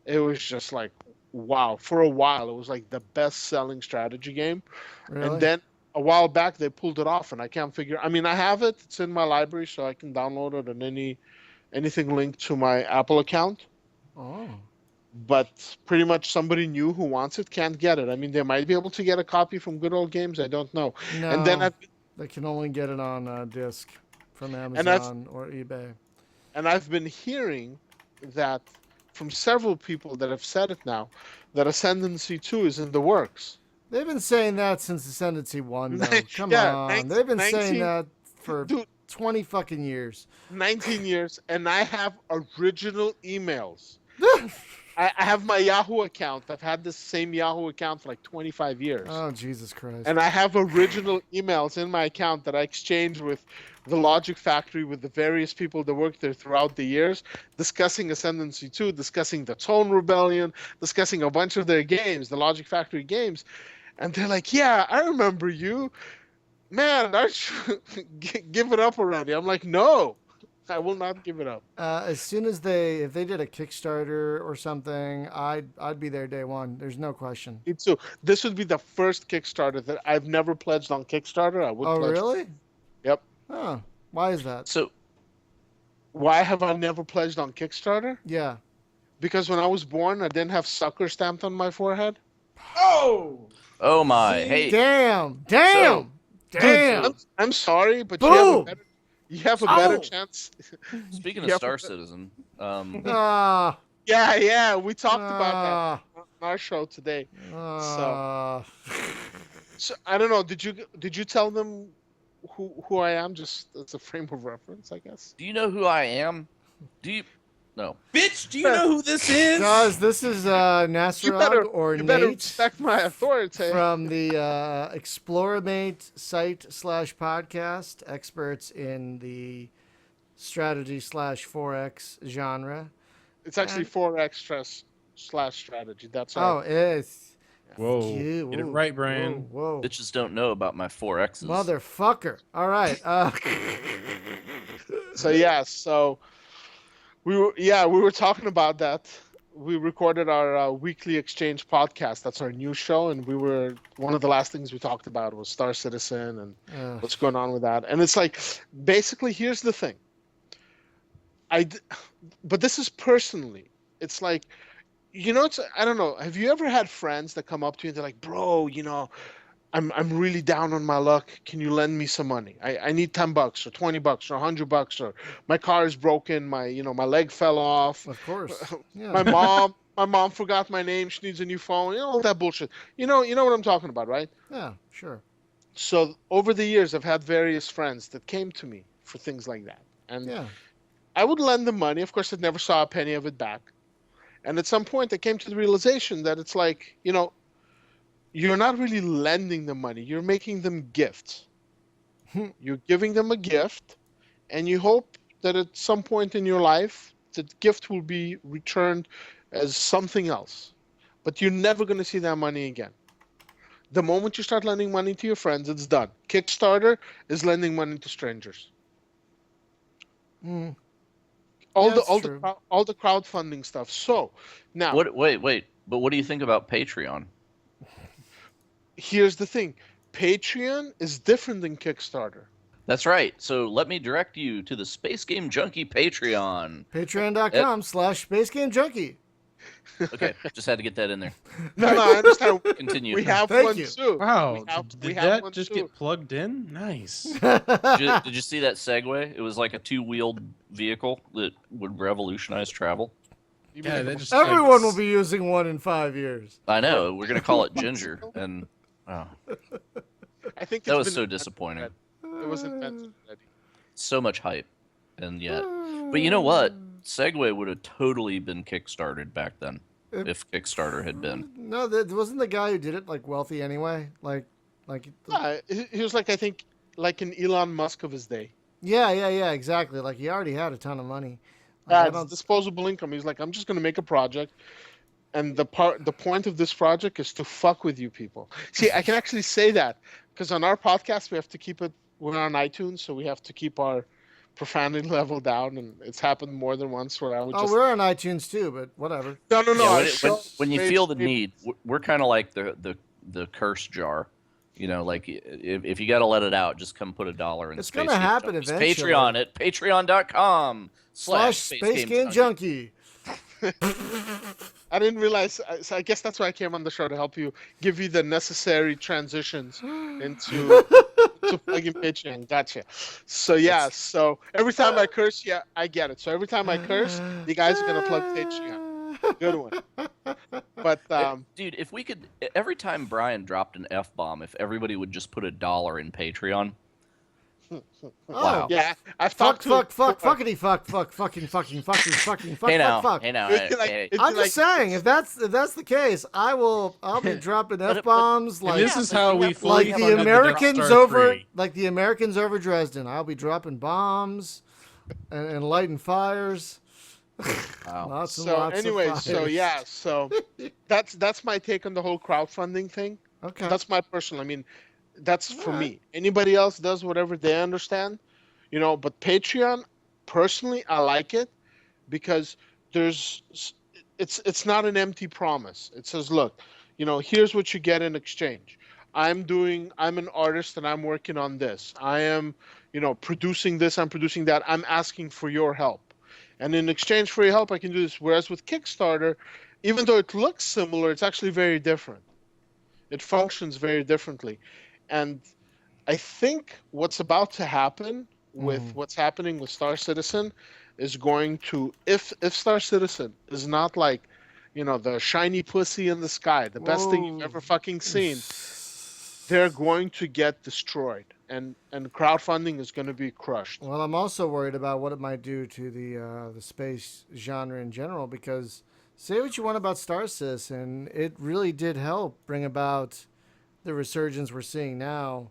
it was just like, wow. For a while, it was like the best-selling strategy game. Really? And then a while back, they pulled it off, and I can't figure... I mean, I have it. It's in my library, so I can download it on anything linked to my Apple account. Oh. But pretty much somebody new who wants it can't get it. I mean, they might be able to get a copy from Good Old Games. I don't know. No, And then they can only get it on disc from Amazon or eBay. And I've been hearing that from several people that have said it now, that Ascendancy 2 is in the works. They've been saying that since Ascendancy 1, though. Come Yeah, on. They've been saying that for 20 fucking years. 19 years, and I have original emails. I have my Yahoo account. I've had this same Yahoo account for like 25 years. Oh, Jesus Christ. And I have original emails in my account that I exchanged with the Logic Factory, with the various people that worked there throughout the years, discussing Ascendancy 2, discussing the Tone Rebellion, discussing a bunch of their games, the Logic Factory games. And they're like, yeah, I remember you. Man, aren't you... give it up already. I'm like, no. I will not give it up. As soon as if they did a Kickstarter or something, I'd be there day one. There's no question. Me too. This would be the first Kickstarter that I've never pledged on Kickstarter. I would. Oh, pledge. really? Yep. Oh, why is that? So Why have I never pledged on Kickstarter? Yeah. Because when I was born, I didn't have sucker stamped on my forehead. Oh! Oh my! Hey, Damn. So- I'm sorry, but Boom! you have a better Oh! chance. speaking You of have Star a- Citizen, Ah. Yeah, we talked about Ah. that on our show today. Ah. So I don't know. Did you tell them who I am? Just as a frame of reference, I guess. do you know who I am? Do you? No. Bitch, do you know who this is? Guys, this is Nasrog or You better Nate respect my authority. from the eXplorimate site/podcast, experts in the strategy/4X genre. It's actually and- 4x/strategy. That's Oh, all. it's. Whoa. You. Get it Whoa, right, Brian. Whoa. Bitches don't know about my 4Xs. Motherfucker. All right. So yeah, we were talking about that. We recorded our weekly exchange podcast. That's our new show, and one of the last things we talked about was Star Citizen and what's going on with that. And it's like, basically, here's the thing. But this is personally. It's like, I don't know. Have you ever had friends that come up to you and they're like, bro, I'm really down on my luck. Can you lend me some money? I need $10 or $20 or $100 or my car is broken. My leg fell off. Of course. Yeah. My mom forgot my name. She needs a new phone. All that bullshit. You know what I'm talking about, right? Yeah, sure. So over the years, I've had various friends that came to me for things like that, and Yeah. I would lend them money. Of course, I never saw a penny of it back. And at some point, I came to the realization that it's like, you're not really lending them money. You're making them gifts. You're giving them a gift, and you hope that at some point in your life, that gift will be returned as something else. But you're never going to see that money again. The moment you start lending money to your friends, it's done. Kickstarter is lending money to strangers. Mm. All Yeah, the that's all true. the all the crowdfunding stuff. So now, Wait. But what do you think about Patreon? here's the thing: Patreon is different than Kickstarter. That's right. So let me direct you to the Space Game Junkie Patreon. Patreon.com/Space Game Junkie. Okay, just had to get that in there. No, I understand. Continue. We have Thank one you. too. Wow. We Did have that one just too. get plugged in? Nice. Did you see that Segway? It was like a two-wheeled vehicle that would revolutionize travel. You Yeah, mean that just Everyone will be using one in 5 years. I know. We're gonna call it Ginger, and oh, I think that it's was been so invented disappointing. already. It was invented already. So much hype, and yet. But you know what? Segway would have totally been kickstarted back then if Kickstarter had been. No, that wasn't the guy who did it like wealthy anyway. Like. He was like, I think, like an Elon Musk of his day. Yeah, exactly. Like he already had a ton of money. Like, Yeah, I it's don't- disposable income. He's like, I'm just gonna make a project, and the point of this project is to fuck with you people. See, I can actually say that because on our podcast we have to keep it. We're on iTunes, so we have to keep our profanity level down, and it's happened more than once where I would just. we're on iTunes too, but whatever. No. Yeah, our when, show when you straight- feel the straight- need, we're kind of like the curse jar. Like if you got to let it out, just come put $1 in. It's Space gonna Game happen Junkies eventually. Patreon at patreon.com/Space Game Junkie. I didn't realize. So I guess that's why I came on the show to help you, give you the necessary transitions into to plug in Patreon. Gotcha. So yeah. So every time I curse, yeah, I get it. So every time I curse, you guys are gonna plug Patreon. Good one. But Dude, if we could, every time Brian dropped an F-bomb, if everybody would just put $1 in Patreon. Wow. yeah, I've Fuck, talked to fuckity, fucking, Hey now, fuck. hey now. It's like- hey. it's I'm like- just saying, if that's the case, I'll be dropping But- F-bombs And like this is how we fully like funded the Americans Death Star over 3. like the Americans over Dresden. I'll be dropping bombs and lighting fires. Wow. Lots and So lots anyway, of so fires. yeah, so that's my take on the whole crowdfunding thing. Okay. That's my personal. I mean, that's for me. Anybody else does whatever they understand, But Patreon, personally, I like it because it's not an empty promise. It says, look, here's what you get in exchange. I'm an artist and I'm working on this. I am, producing this. I'm producing that. I'm asking for your help. And in exchange for your help, I can do this. Whereas with Kickstarter, even though it looks similar, it's actually very different. It functions very differently. And I think what's about to happen with what's happening with Star Citizen is going to, if Star Citizen is not like, the shiny pussy in the sky, the best thing you've Whoa. ever fucking seen, they're going to get destroyed, and crowdfunding is going to be crushed. Well, I'm also worried about what it might do to the space genre in general, because say what you want about Star Citizen, it really did help bring about the resurgence we're seeing now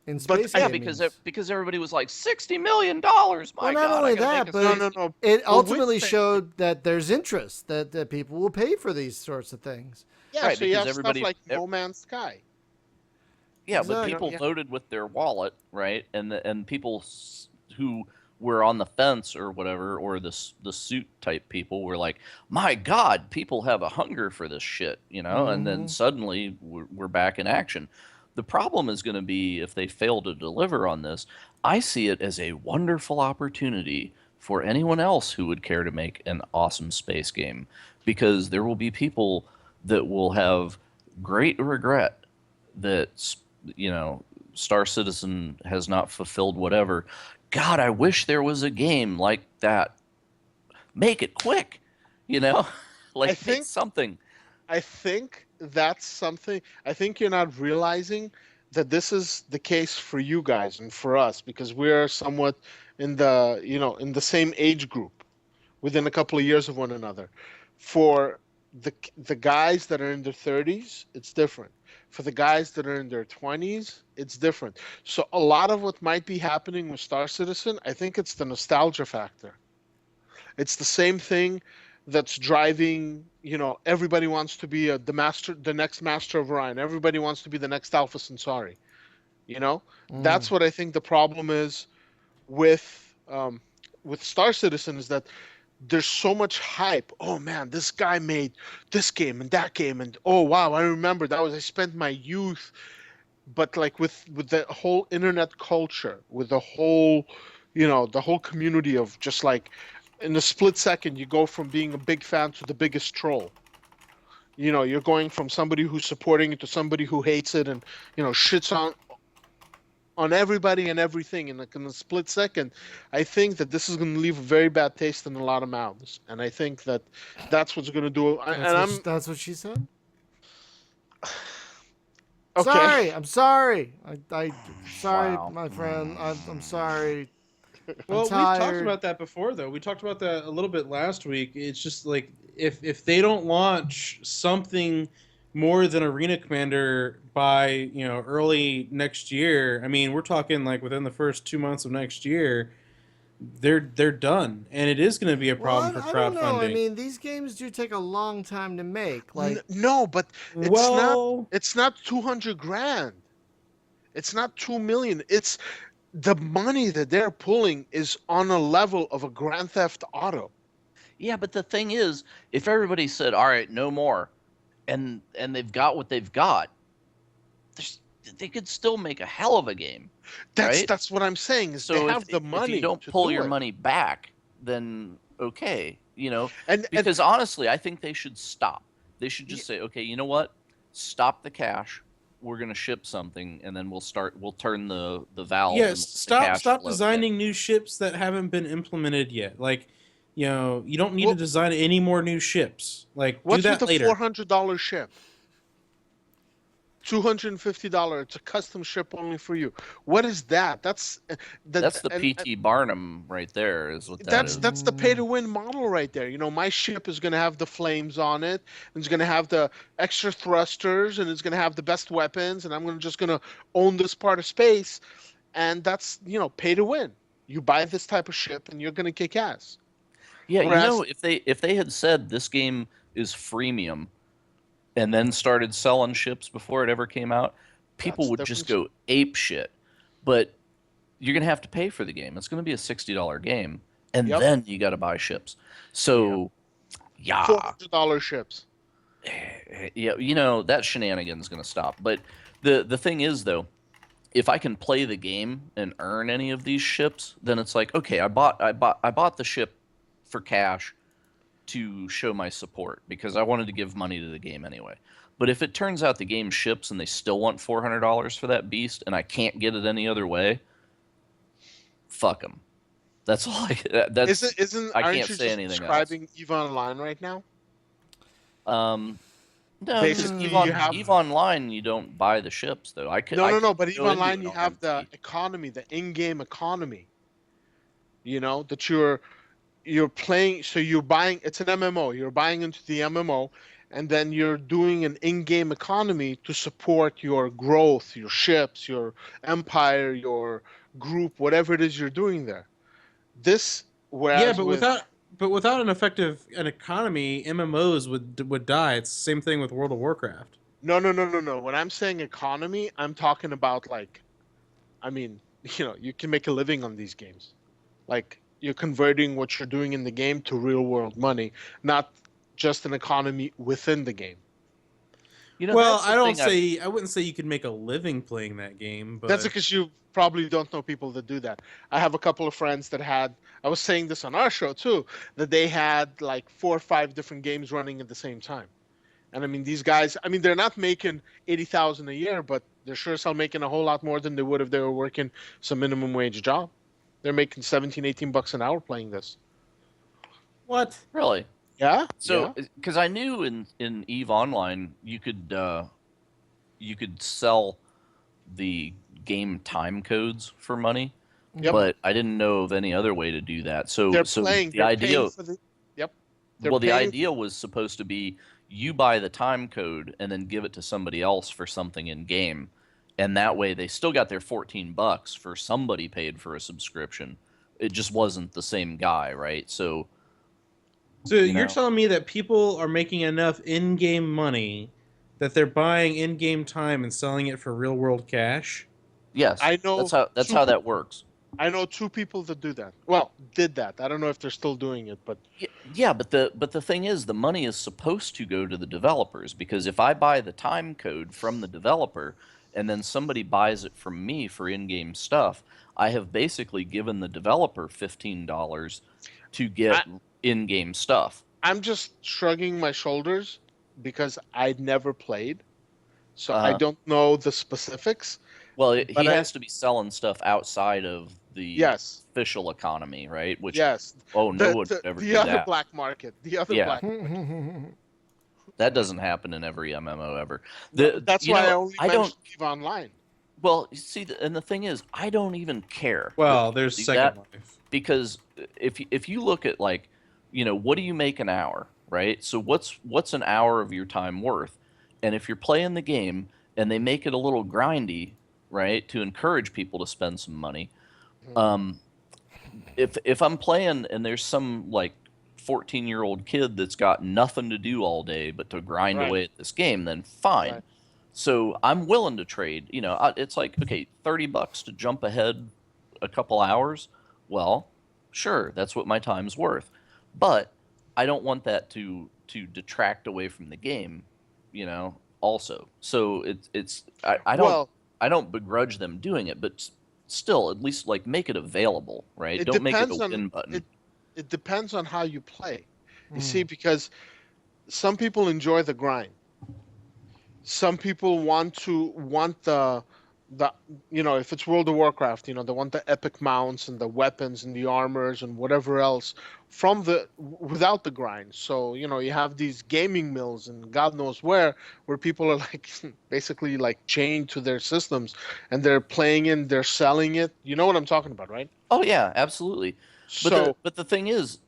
in But space Yeah, gaming. because everybody was like $60 million. My Well, not God, only I gotta that, make a but no, space no, game. no. it But with ultimately that- showed that there's interest, that people will pay for these sorts of things. Yeah, Right, so you because have stuff everybody- like No Man's Sky. Yeah, but Exactly. people Yeah. voted with their wallet, right? And people who were on the fence or whatever, or the suit type people were like, "My God, people have a hunger for this shit," And then suddenly we're back in action. The problem is going to be if they fail to deliver on this. I see it as a wonderful opportunity for anyone else who would care to make an awesome space game, because there will be people that will have great regret that Star Citizen has not fulfilled whatever. God, I wish there was a game like that. Make it quick, like I think- make something. I think that's something. I think you're not realizing that this is the case for you guys and for us, because we're somewhat in the same age group, within a couple of years of one another. For the guys that are in their 30s, it's different. For the guys that are in their 20s, it's different. So a lot of what might be happening with Star Citizen, I think it's the nostalgia factor. It's the same thing that's driving, everybody wants to be the next master of Orion. Everybody wants to be the next Alpha Centauri. That's what I think the problem is with Star Citizen, is that there's so much hype. Oh man, this guy made this game and that game, and oh wow, I remember I spent my youth. But like with the whole internet culture, with the whole community of just like, in a split second you go from being a big fan to the biggest troll. You're going from somebody who's supporting it to somebody who hates it, and shits on everybody and everything in like in a split second. I think that this is going to leave a very bad taste in a lot of mouths, and I think that that's what's going to do. That's what she said. Okay. Sorry, I'm sorry. I sorry, Wow. my friend. I'm sorry. Well, we've tired. talked about that before, though. We talked about that a little bit last week. It's just like if they don't launch something more than Arena Commander by early next year. I mean, we're talking like within the first 2 months of next year. They're done, and it is going to be a problem Well, for I don't know. I crowdfunding. mean, these games do take a long time to make. Like, No, but it's Well- not. It's not 200 grand. It's not 2 million. It's the money that they're pulling is on a level of a Grand Theft Auto. Yeah, but the thing is, if everybody said, "All right, no more," and they've got what they've got, they could still make a hell of a game. Right? That's what I'm saying. Is So they have the if money. you don't to pull do your it. money back, then okay, and because honestly, I think they should stop. They should just say, okay, you know what? Stop the cash. We're gonna ship something, and then we'll turn the valve. and Yes, the cash stop flow designing new ships that haven't been implemented yet. Like, you don't need Well- to design any more new ships. Like, what's do that with the later. $400 ship? $250. It's a custom ship only for you. What is that? That's That's the and- PT Barnum right there. Is what that is. That's the pay to win model right there. My ship is going to have the flames on it, and it's going to have the extra thrusters, and it's going to have the best weapons, and I'm just going to own this part of space, and that's pay to win. You buy this type of ship, and you're going to kick ass. Yeah, Whereas- if they had said this game is freemium, and then started selling ships before it ever came out, people That's would the just difference. go ape shit. But you're gonna have to pay for the game. It's gonna be a $60 game, and Yep. then you got to buy ships. So, yeah, $400 ships. yeah, that shenanigan's gonna stop. But the thing is, though, if I can play the game and earn any of these ships, then it's like, okay, I bought the ship for cash to show my support because I wanted to give money to the game anyway. But if it turns out the game ships and they still want $400 for that beast, and I can't get it any other way, fuck them. That's all. That's I aren't can't you say just anything describing EVE Online right now? else. No, because Basically, you have EVE Online, you don't buy the ships though. I could no. But EVE go into Online, it you on have the empty. economy, the in-game economy. You know that you're playing. So you're buying. It's an MMO. You're buying into the MMO, and then you're doing an in-game economy to support your growth, your ships, your empire, your group, whatever it is you're doing there. This, Yeah, whereas but with without an economy, MMOs would die. It's the same thing with World of Warcraft. no. When I'm saying economy, I'm talking about like, I mean, you can make a living on these games. Like you're converting what you're doing in the game to real world money, not just an economy within the game. Well, That's the thing. I wouldn't say you could make a living playing that game, That's but because you probably don't know people that do that. I have a couple of friends that had, I was saying this on our show too, that they had like 4 or 5 different games running at the same time. And I mean, these guys, I mean, they're not making 80,000 a year, but they're sure as hell making a whole lot more than they would if they were working some minimum wage job. They're making 17, 18 bucks an hour playing this. what? Really. Yeah. So, Yeah. because I knew in Eve Online you could sell the game time codes for money, Yep. but I didn't know of any other way to do that. So They're so playing. the They're idea paying for the. Yep. They're well the paying. idea was supposed to be you buy the time code and then give it to somebody else for something in game, and that way they still got their $14 for somebody paid for a subscription. It just wasn't the same guy, right? So So you you're know. telling me that people are making enough in-game money that they're buying in-game time and selling it for real-world cash? Yes, I know. that's how that works. I know 2 people that do that. Well, did that. I don't know if they're still doing it, but Yeah, but the thing is, the money is supposed to go to the developers because if I buy the time code from the developer and then somebody buys it from me for in-game stuff, I have basically given the developer $15 to get I, in-game stuff. I'm just shrugging my shoulders because I'd never played, so I Uh, don't know the specifics. well, But he has to be selling stuff outside of the yes, official economy, right? Which, yes, oh, no one would ever the do other that. black market, the other Yeah, black market. that doesn't happen in every MMO ever. That's why I only I don't. mentioned EVE Online. Well, you see, and the thing is, I don't even care. Well, that there's people do that Second Life. because if you look at like, what do you make an hour, right? So what's an hour of your time worth? And if you're playing the game and they make it a little grindy, right, to encourage people to spend some money, Mhm. if I'm playing and there's some like 14-year-old kid that's got nothing to do all day but to grind Right, away at this game, then fine. right. So I'm willing to trade. It's like, okay, $30 to jump ahead a couple hours. Well, sure, that's what my time's worth. But I don't want that to detract away from the game, also. So Well, I don't begrudge them doing it, but still, at least like make it available, right? it Don't make it depends a on win button. it depends on how you play. You see, because some people enjoy the grind. Some people want the if it's World of Warcraft, they want the epic mounts and the weapons and the armors and whatever else from without the grind. So you have these gaming mills and God knows where people are like basically like chained to their systems and they're playing in, they're selling it. You know what I'm talking about, right? Oh yeah, absolutely. But So the thing is,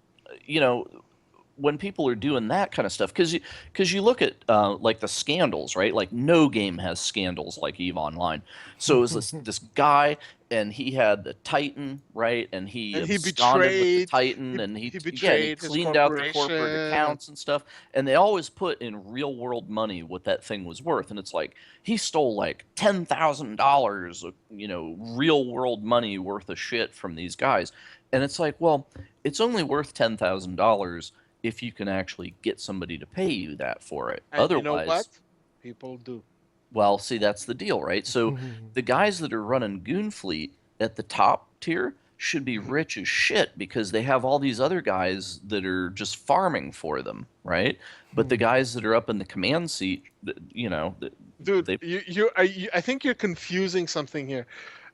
you know, when people are doing that kind of stuff, because you look at like the scandals, right? Like no game has scandals like EVE Online. So it was this guy, and he had the Titan, right? And he and he absconded with the betrayed Titan, he, and he he yeah, and he betrayed his cleaned out the corporate corporation. accounts and stuff. And they always put in real world money what that thing was worth, and it's like he stole like $10,000, real world money worth of shit from these guys. And it's like, well, it's only worth $10,000 if you can actually get somebody to pay you that for it. And you know what? Otherwise, People do. well, see, that's the deal, right? So the guys that are running Goonfleet at the top tier, should be rich as shit because they have all these other guys that are just farming for them, right? But the guys that are up in the command seat, Dude, they I think you're confusing something here,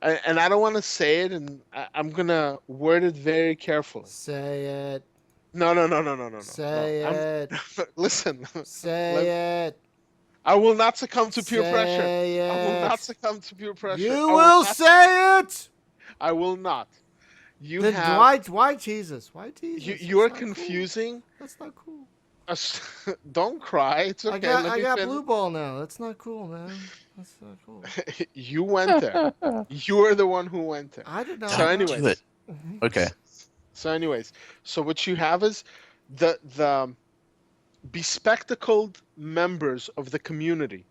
and I don't want to say it, and I'm gonna word it very carefully. Say it. No. Say it. Listen. Say it. I will not succumb to peer pressure. Say I will it. not succumb to peer pressure. You will say it. I will not. You Then have. why Jesus? Why Jesus? You are That's not cool. confusing. That's not cool. Don't cry. It's okay. I got blue ball now. That's not cool, man. That's not cool. You went there. You are the one who went there. I did not. So anyways. Okay. So what you have is the bespectacled members of the community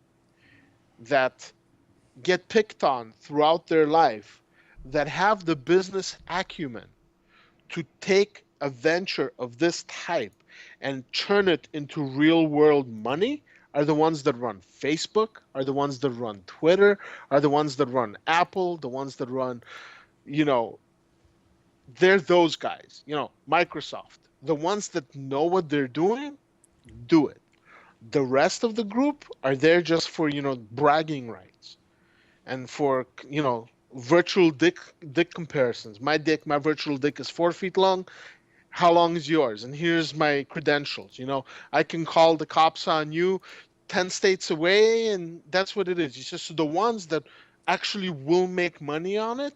that get picked on throughout their life, that have the business acumen to take a venture of this type and turn it into real world money, are the ones that run Facebook, are the ones that run Twitter, are the ones that run Apple, the ones that run, they're those guys, Microsoft. The ones that know what they're doing, do it. The rest of the group are there just for, bragging rights and for, virtual dick comparisons. My virtual dick is 4 feet long. How long is yours? And here's my credentials. I can call the cops on you 10 states away, and that's what it is. It's just the ones that actually will make money on it,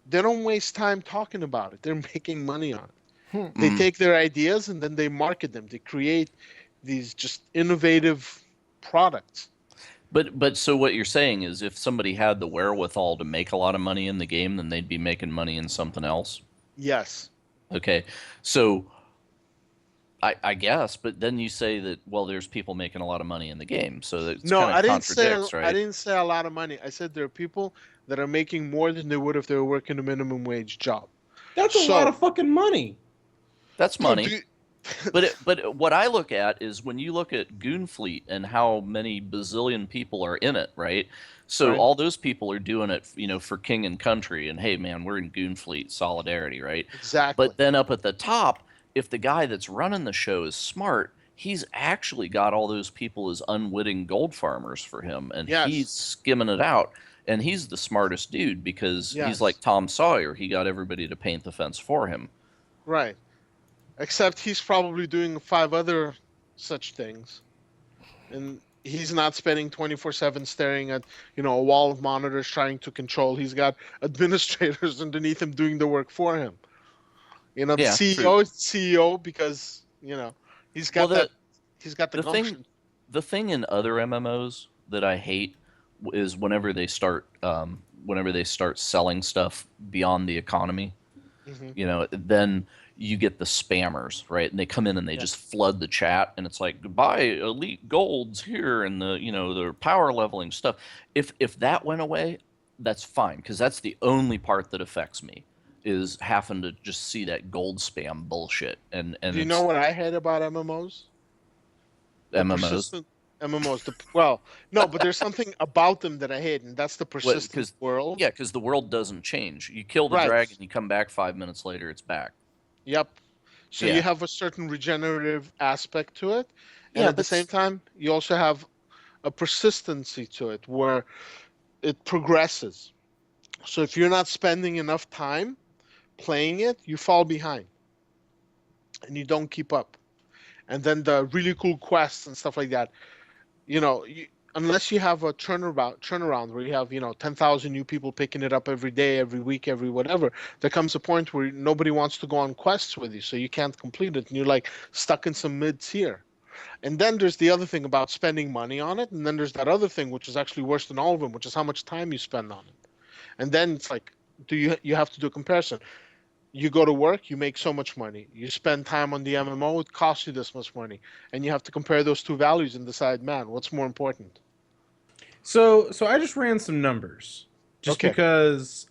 they don't waste time talking about it. They're making money on it. They take their ideas and then they market them. They create these just innovative products. But so what you're saying is if somebody had the wherewithal to make a lot of money in the game, then they'd be making money in something else? Yes. Okay. So I guess, but then you say that, well, there's people making a lot of money in the game. So that No, kind of right? I didn't say a lot of money. I said there are people that are making more than they would if they were working a minimum wage job. That's a lot of fucking money. That's money. But what I look at is when you look at Goonfleet and how many bazillion people are in it, right? So Right. all those people are doing it, for king and country, and hey, man, we're in Goonfleet solidarity, right? Exactly. But then up at the top, if the guy that's running the show is smart, he's actually got all those people as unwitting gold farmers for him, and Yes. he's skimming it out. And he's the smartest dude because Yes. he's like Tom Sawyer. He got everybody to paint the fence for him. Right. Except he's probably doing 5 other such things. And he's not spending 24/7 staring at, a wall of monitors trying to control. He's got administrators underneath him doing the work for him. The Yeah, CEO is CEO because, he's got Well, he's got the the thing gumption. the thing in other MMOs that I hate is whenever they start selling stuff beyond the economy, Mhm. then you get the spammers, right? And they come in and they just flood the chat, and it's like, buy elite golds here and the power leveling stuff. If that went away, that's fine because that's the only part that affects me is having to just see that gold spam bullshit. And Do you know what I hate about MMOs? The MMOs? persistent MMOs. Well, no, but there's something about them that I hate, and that's the persistent world. Yeah, because the world doesn't change. You kill the Right. dragon, you come back 5 minutes later, it's back. Yep. So Yeah. you have a certain regenerative aspect to it, and Yeah, at the same time, you also have a persistency to it where it progresses. So if you're not spending enough time playing it, you fall behind, and you don't keep up. And then the really cool quests and stuff like that, unless you have a turnaround where you have 10,000 new people picking it up every day, every week, every whatever, there comes a point where nobody wants to go on quests with you, so you can't complete it, and you're like stuck in some mid-tier. And then there's the other thing about spending money on it, and then there's that other thing which is actually worse than all of them, which is how much time you spend on it. And then it's like, you have to do a comparison. You go to work, you make so much money. You spend time on the MMO, it costs you this much money. And you have to compare those two values and decide, man, what's more important? So I just ran some numbers, just Okay. because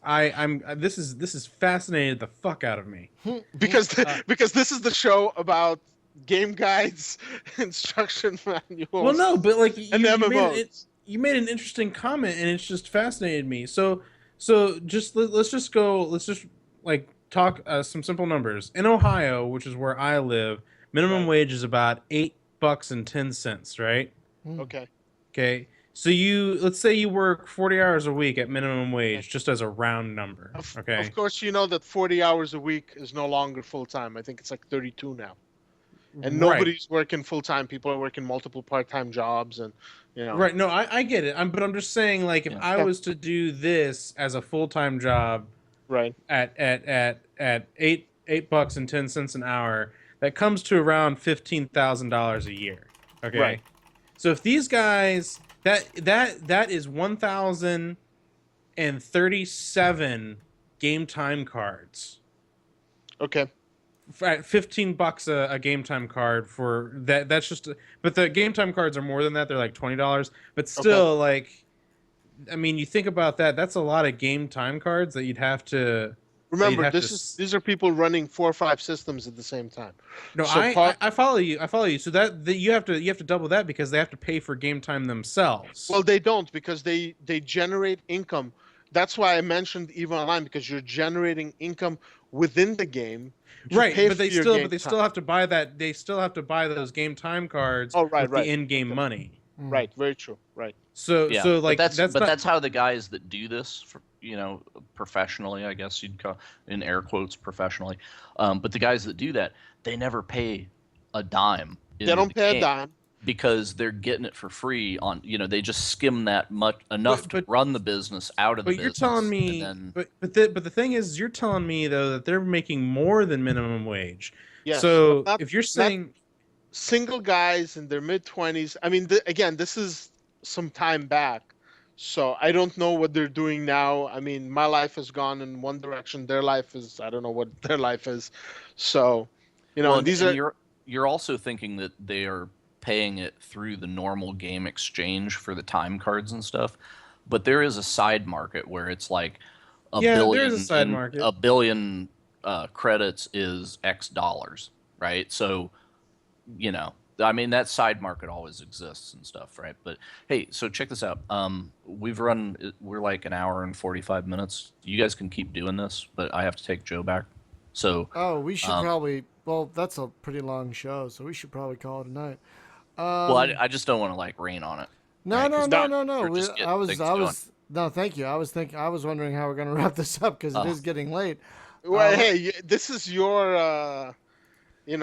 this is fascinated the fuck out of me. Because this is the show about game guides, instruction manuals. Well, no, but like and MMOs. you made an interesting comment, and it's just fascinated me. So just let's just like talk some simple numbers. In Ohio, which is where I live, minimum wage is about $8.10, right? Okay. Okay. So let's say you work 40 hours a week at minimum wage, just as a round number. Okay. Of course, you know that 40 hours a week is no longer full time. I think it's like 32 now. And nobody's working full time. People are working multiple part-time jobs, and Right. No, I get it. But I'm just saying, like, if I was to do this as a full-time job, right, at $8.10 an hour, that comes to around $15,000 a year. Okay. Right. So if these guys, that is 1,037 game time cards. Okay. At $15 a game time card for that. That's just. But the game time cards are more than that. They're like $20. But still, like, I mean, you think about that. That's a lot of game time cards that you'd have to. Remember, these are people running 4 or 5 systems at the same time. No, so I follow you. I follow you. So that you have to double that because they have to pay for game time themselves. Well, they don't, because they generate income. That's why I mentioned EVE Online, because you're generating income within the game. Right, but they still have to buy that. They still have to buy those game time cards with the in-game money. Right, very true. Right. So like that's how the guys that do this, professionally, I guess you'd call, in air quotes, professionally. But the guys that do that, they never pay a dime. They don't pay a dime because they're getting it for free on. They just skim that enough to run the business out of the business. But you're telling me, but the thing is, you're telling me though that they're making more than minimum wage. Yes. So if you're saying single guys in their mid-20s, I mean, again, this is some time back, so I don't know what they're doing now. I mean, my life has gone in one direction. Their life is, I don't know what their life is. So, you're also thinking that they are paying it through the normal game exchange for the time cards and stuff, but there is a side market where it's like a billion credits is X dollars, right? So, I mean, that side market always exists and stuff, right? But hey, so check this out. We're like an hour and 45 minutes. You guys can keep doing this, but I have to take Joe back. So we should probably. Well, that's a pretty long show, so we should probably call it a night. Well, I just don't want to like rain on it. No. Thank you. I was wondering how we're gonna wrap this up because it is getting late. Well, hey, this is your, you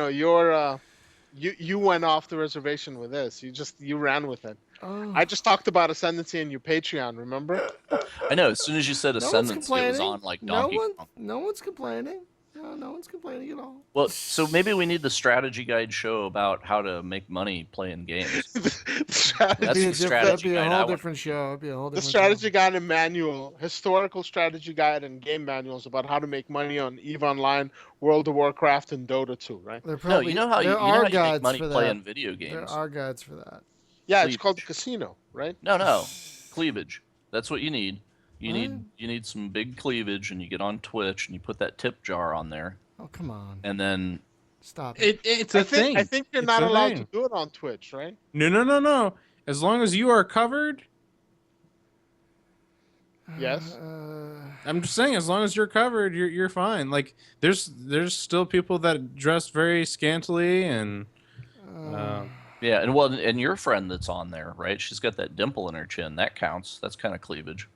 went off the reservation with this. You ran with it. I just talked about Ascendancy in your Patreon. Remember? I know. As soon as you said Ascendancy, it was on like Donkey Kong. No one's complaining. No one's complaining at all. Well, so maybe we need the strategy guide show about how to make money playing games. That'd be a whole different show. The strategy guide and manual, historical strategy guide and game manuals about how to make money on EVE Online, World of Warcraft, and Dota 2, right? No, you know how you make money playing video games. There are guides for that. Yeah, It's called Casino, right? No. Cleavage. That's what you need. You need some big cleavage, and you get on Twitch, and you put that tip jar on there. Oh, come on. And then stop. It's a thing. I think you're not allowed to do it on Twitch, right? No. As long as you are covered. Yes. I'm just saying, as long as you're covered, you're fine. Like there's still people that dress very scantily and. Yeah, and your friend that's on there, right? She's got that dimple in her chin. That counts. That's kind of cleavage.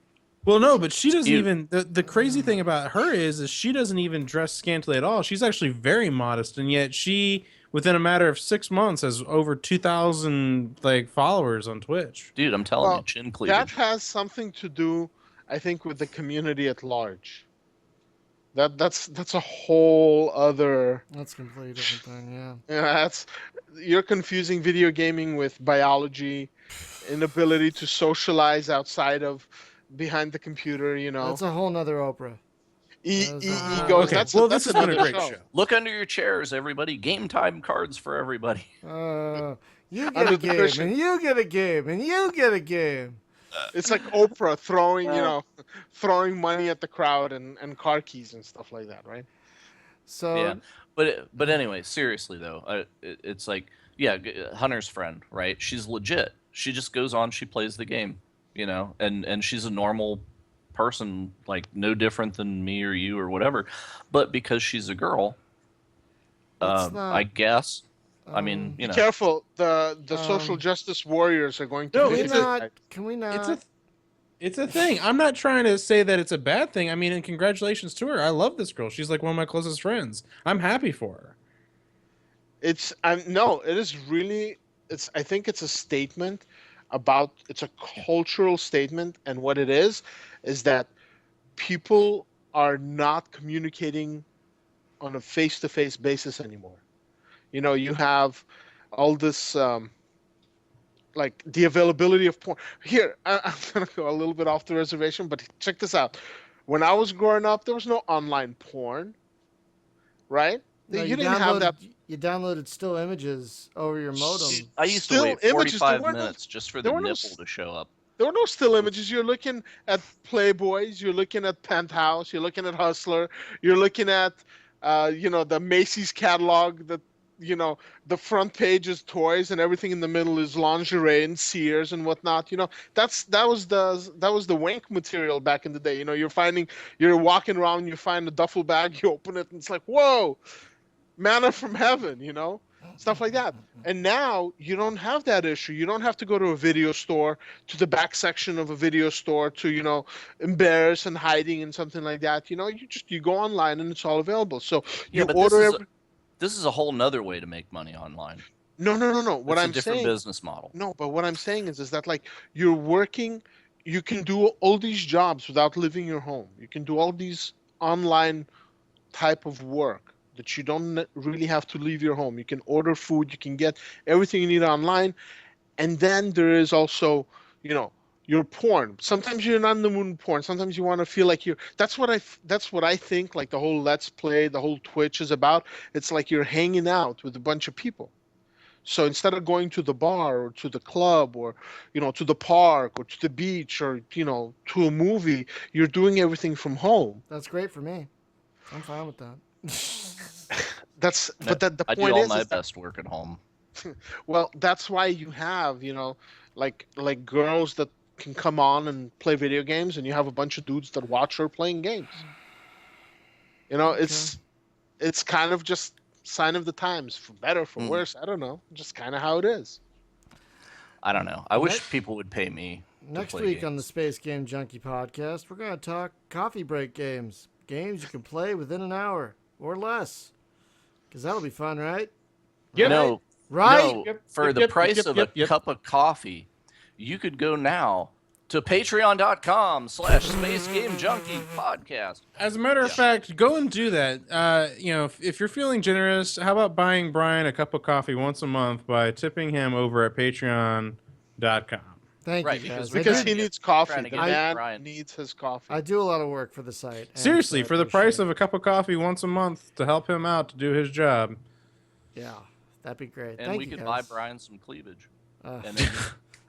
Well, no, but she doesn't even. The crazy thing about her is she doesn't even dress scantily at all. She's actually very modest, and yet she, within a matter of 6 months, has over 2,000 followers on Twitch. Dude, I'm telling you, chin cleavage. That has something to do, I think, with the community at large. That's a whole other. That's a completely different thing. Yeah. You're confusing video gaming with biology, inability to socialize outside of. Behind the computer, That's a whole nother Oprah. Egos. Okay. That's been a great show. Look under your chairs, everybody. Game time cards for everybody. You get a game, and you get a game, and you get a game. It's like Oprah throwing money at the crowd and car keys and stuff like that, right? So. Yeah, but anyway, seriously though, it's like Hunter's friend, right? She's legit. She just goes on. She plays the game. And she's a normal person, like no different than me or you or whatever, but because she's a girl, I guess. I mean, Be careful. The social um, justice warriors are going to No, look Can we at this not? guy. Can we It's not? it's a thing. I'm not trying to say that it's a bad thing. I mean, and congratulations to her. I love this girl. She's like one of my closest friends. I'm happy for her. No, it is really. I think it's a statement about. It's a cultural statement, and what it is that people are not communicating on a face-to-face basis anymore. You have all this. Like the availability of porn. Here, I'm gonna go a little bit off the reservation, but check this out. When I was growing up, there was no online porn, right? No, You didn't have that. You downloaded still images over your modem. I used to Still wait images. 45 minutes just for the there were no nipple s- to show up. There were no still images. You're looking at Playboys. You're looking at Penthouse. You're looking at Hustler. You're looking at, the Macy's catalog. The front page is toys, and everything in the middle is lingerie and Sears and whatnot. That was the wank material back in the day. You're walking around, you find a duffel bag, you open it, and it's like, whoa, manna from heaven. Stuff like that. And now you don't have that issue. You don't have to go to a video store, to the back section of a video store to, embarrass and hiding and something like that. You go online and it's all available. So Yeah, you but order this is a whole nother way to make money online. No. What It's a I'm different saying, business model. no, but what I'm saying is that like you're working, you can do all these jobs without leaving your home. You can do all these online type of work that you don't really have to leave your home. You can order food, you can get everything you need online, and then there is also, your porn. Sometimes you're not in the mood for porn. Sometimes you want to feel like you're. That's what I think. Like the whole Let's Play, the whole Twitch is about. It's like you're hanging out with a bunch of people. So instead of going to the bar or to the club or, to the park or to the beach or, to a movie, you're doing everything from home. That's great for me. I'm fine with that. But the I do point all is my that, best work at home. well, that's why you have, like girls that can come on and play video games, and you have a bunch of dudes that watch her playing games. Okay. It's kind of just sign of the times, for better, for worse. I don't know, just kind of how it is. I don't know. I wish Next- people would pay me. to Next play week games. on the Space Game Junkie Podcast, we're going to talk coffee break games. Games you can play within an hour or less. Because that'll be fun, right? Yep. No, Right? no. Yep, For yep, the yep, price yep, of yep, a yep. cup of coffee, you could go now to patreon.com/Space Game Junkie Podcast. As a matter of fact, go and do that. If you're feeling generous, how about buying Brian a cup of coffee once a month by tipping him over at patreon.com. Thank Right, you, guys. Because Trying he to needs get coffee. The Brian. man needs his coffee. I do a lot of work for the site. and Seriously, so I for the price appreciate of a cup of coffee once a month to help him out to do his job. it. Yeah, that'd be great. And Thank we you, could guys. buy Brian some cleavage. Uh, And then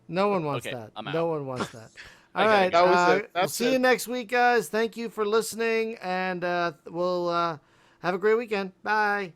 no one wants Okay, that. I'm No out. one wants that. I All gotta right. go. That was it. We'll That's see you it. next week, guys. Thank you for listening, and we'll have a great weekend. Bye.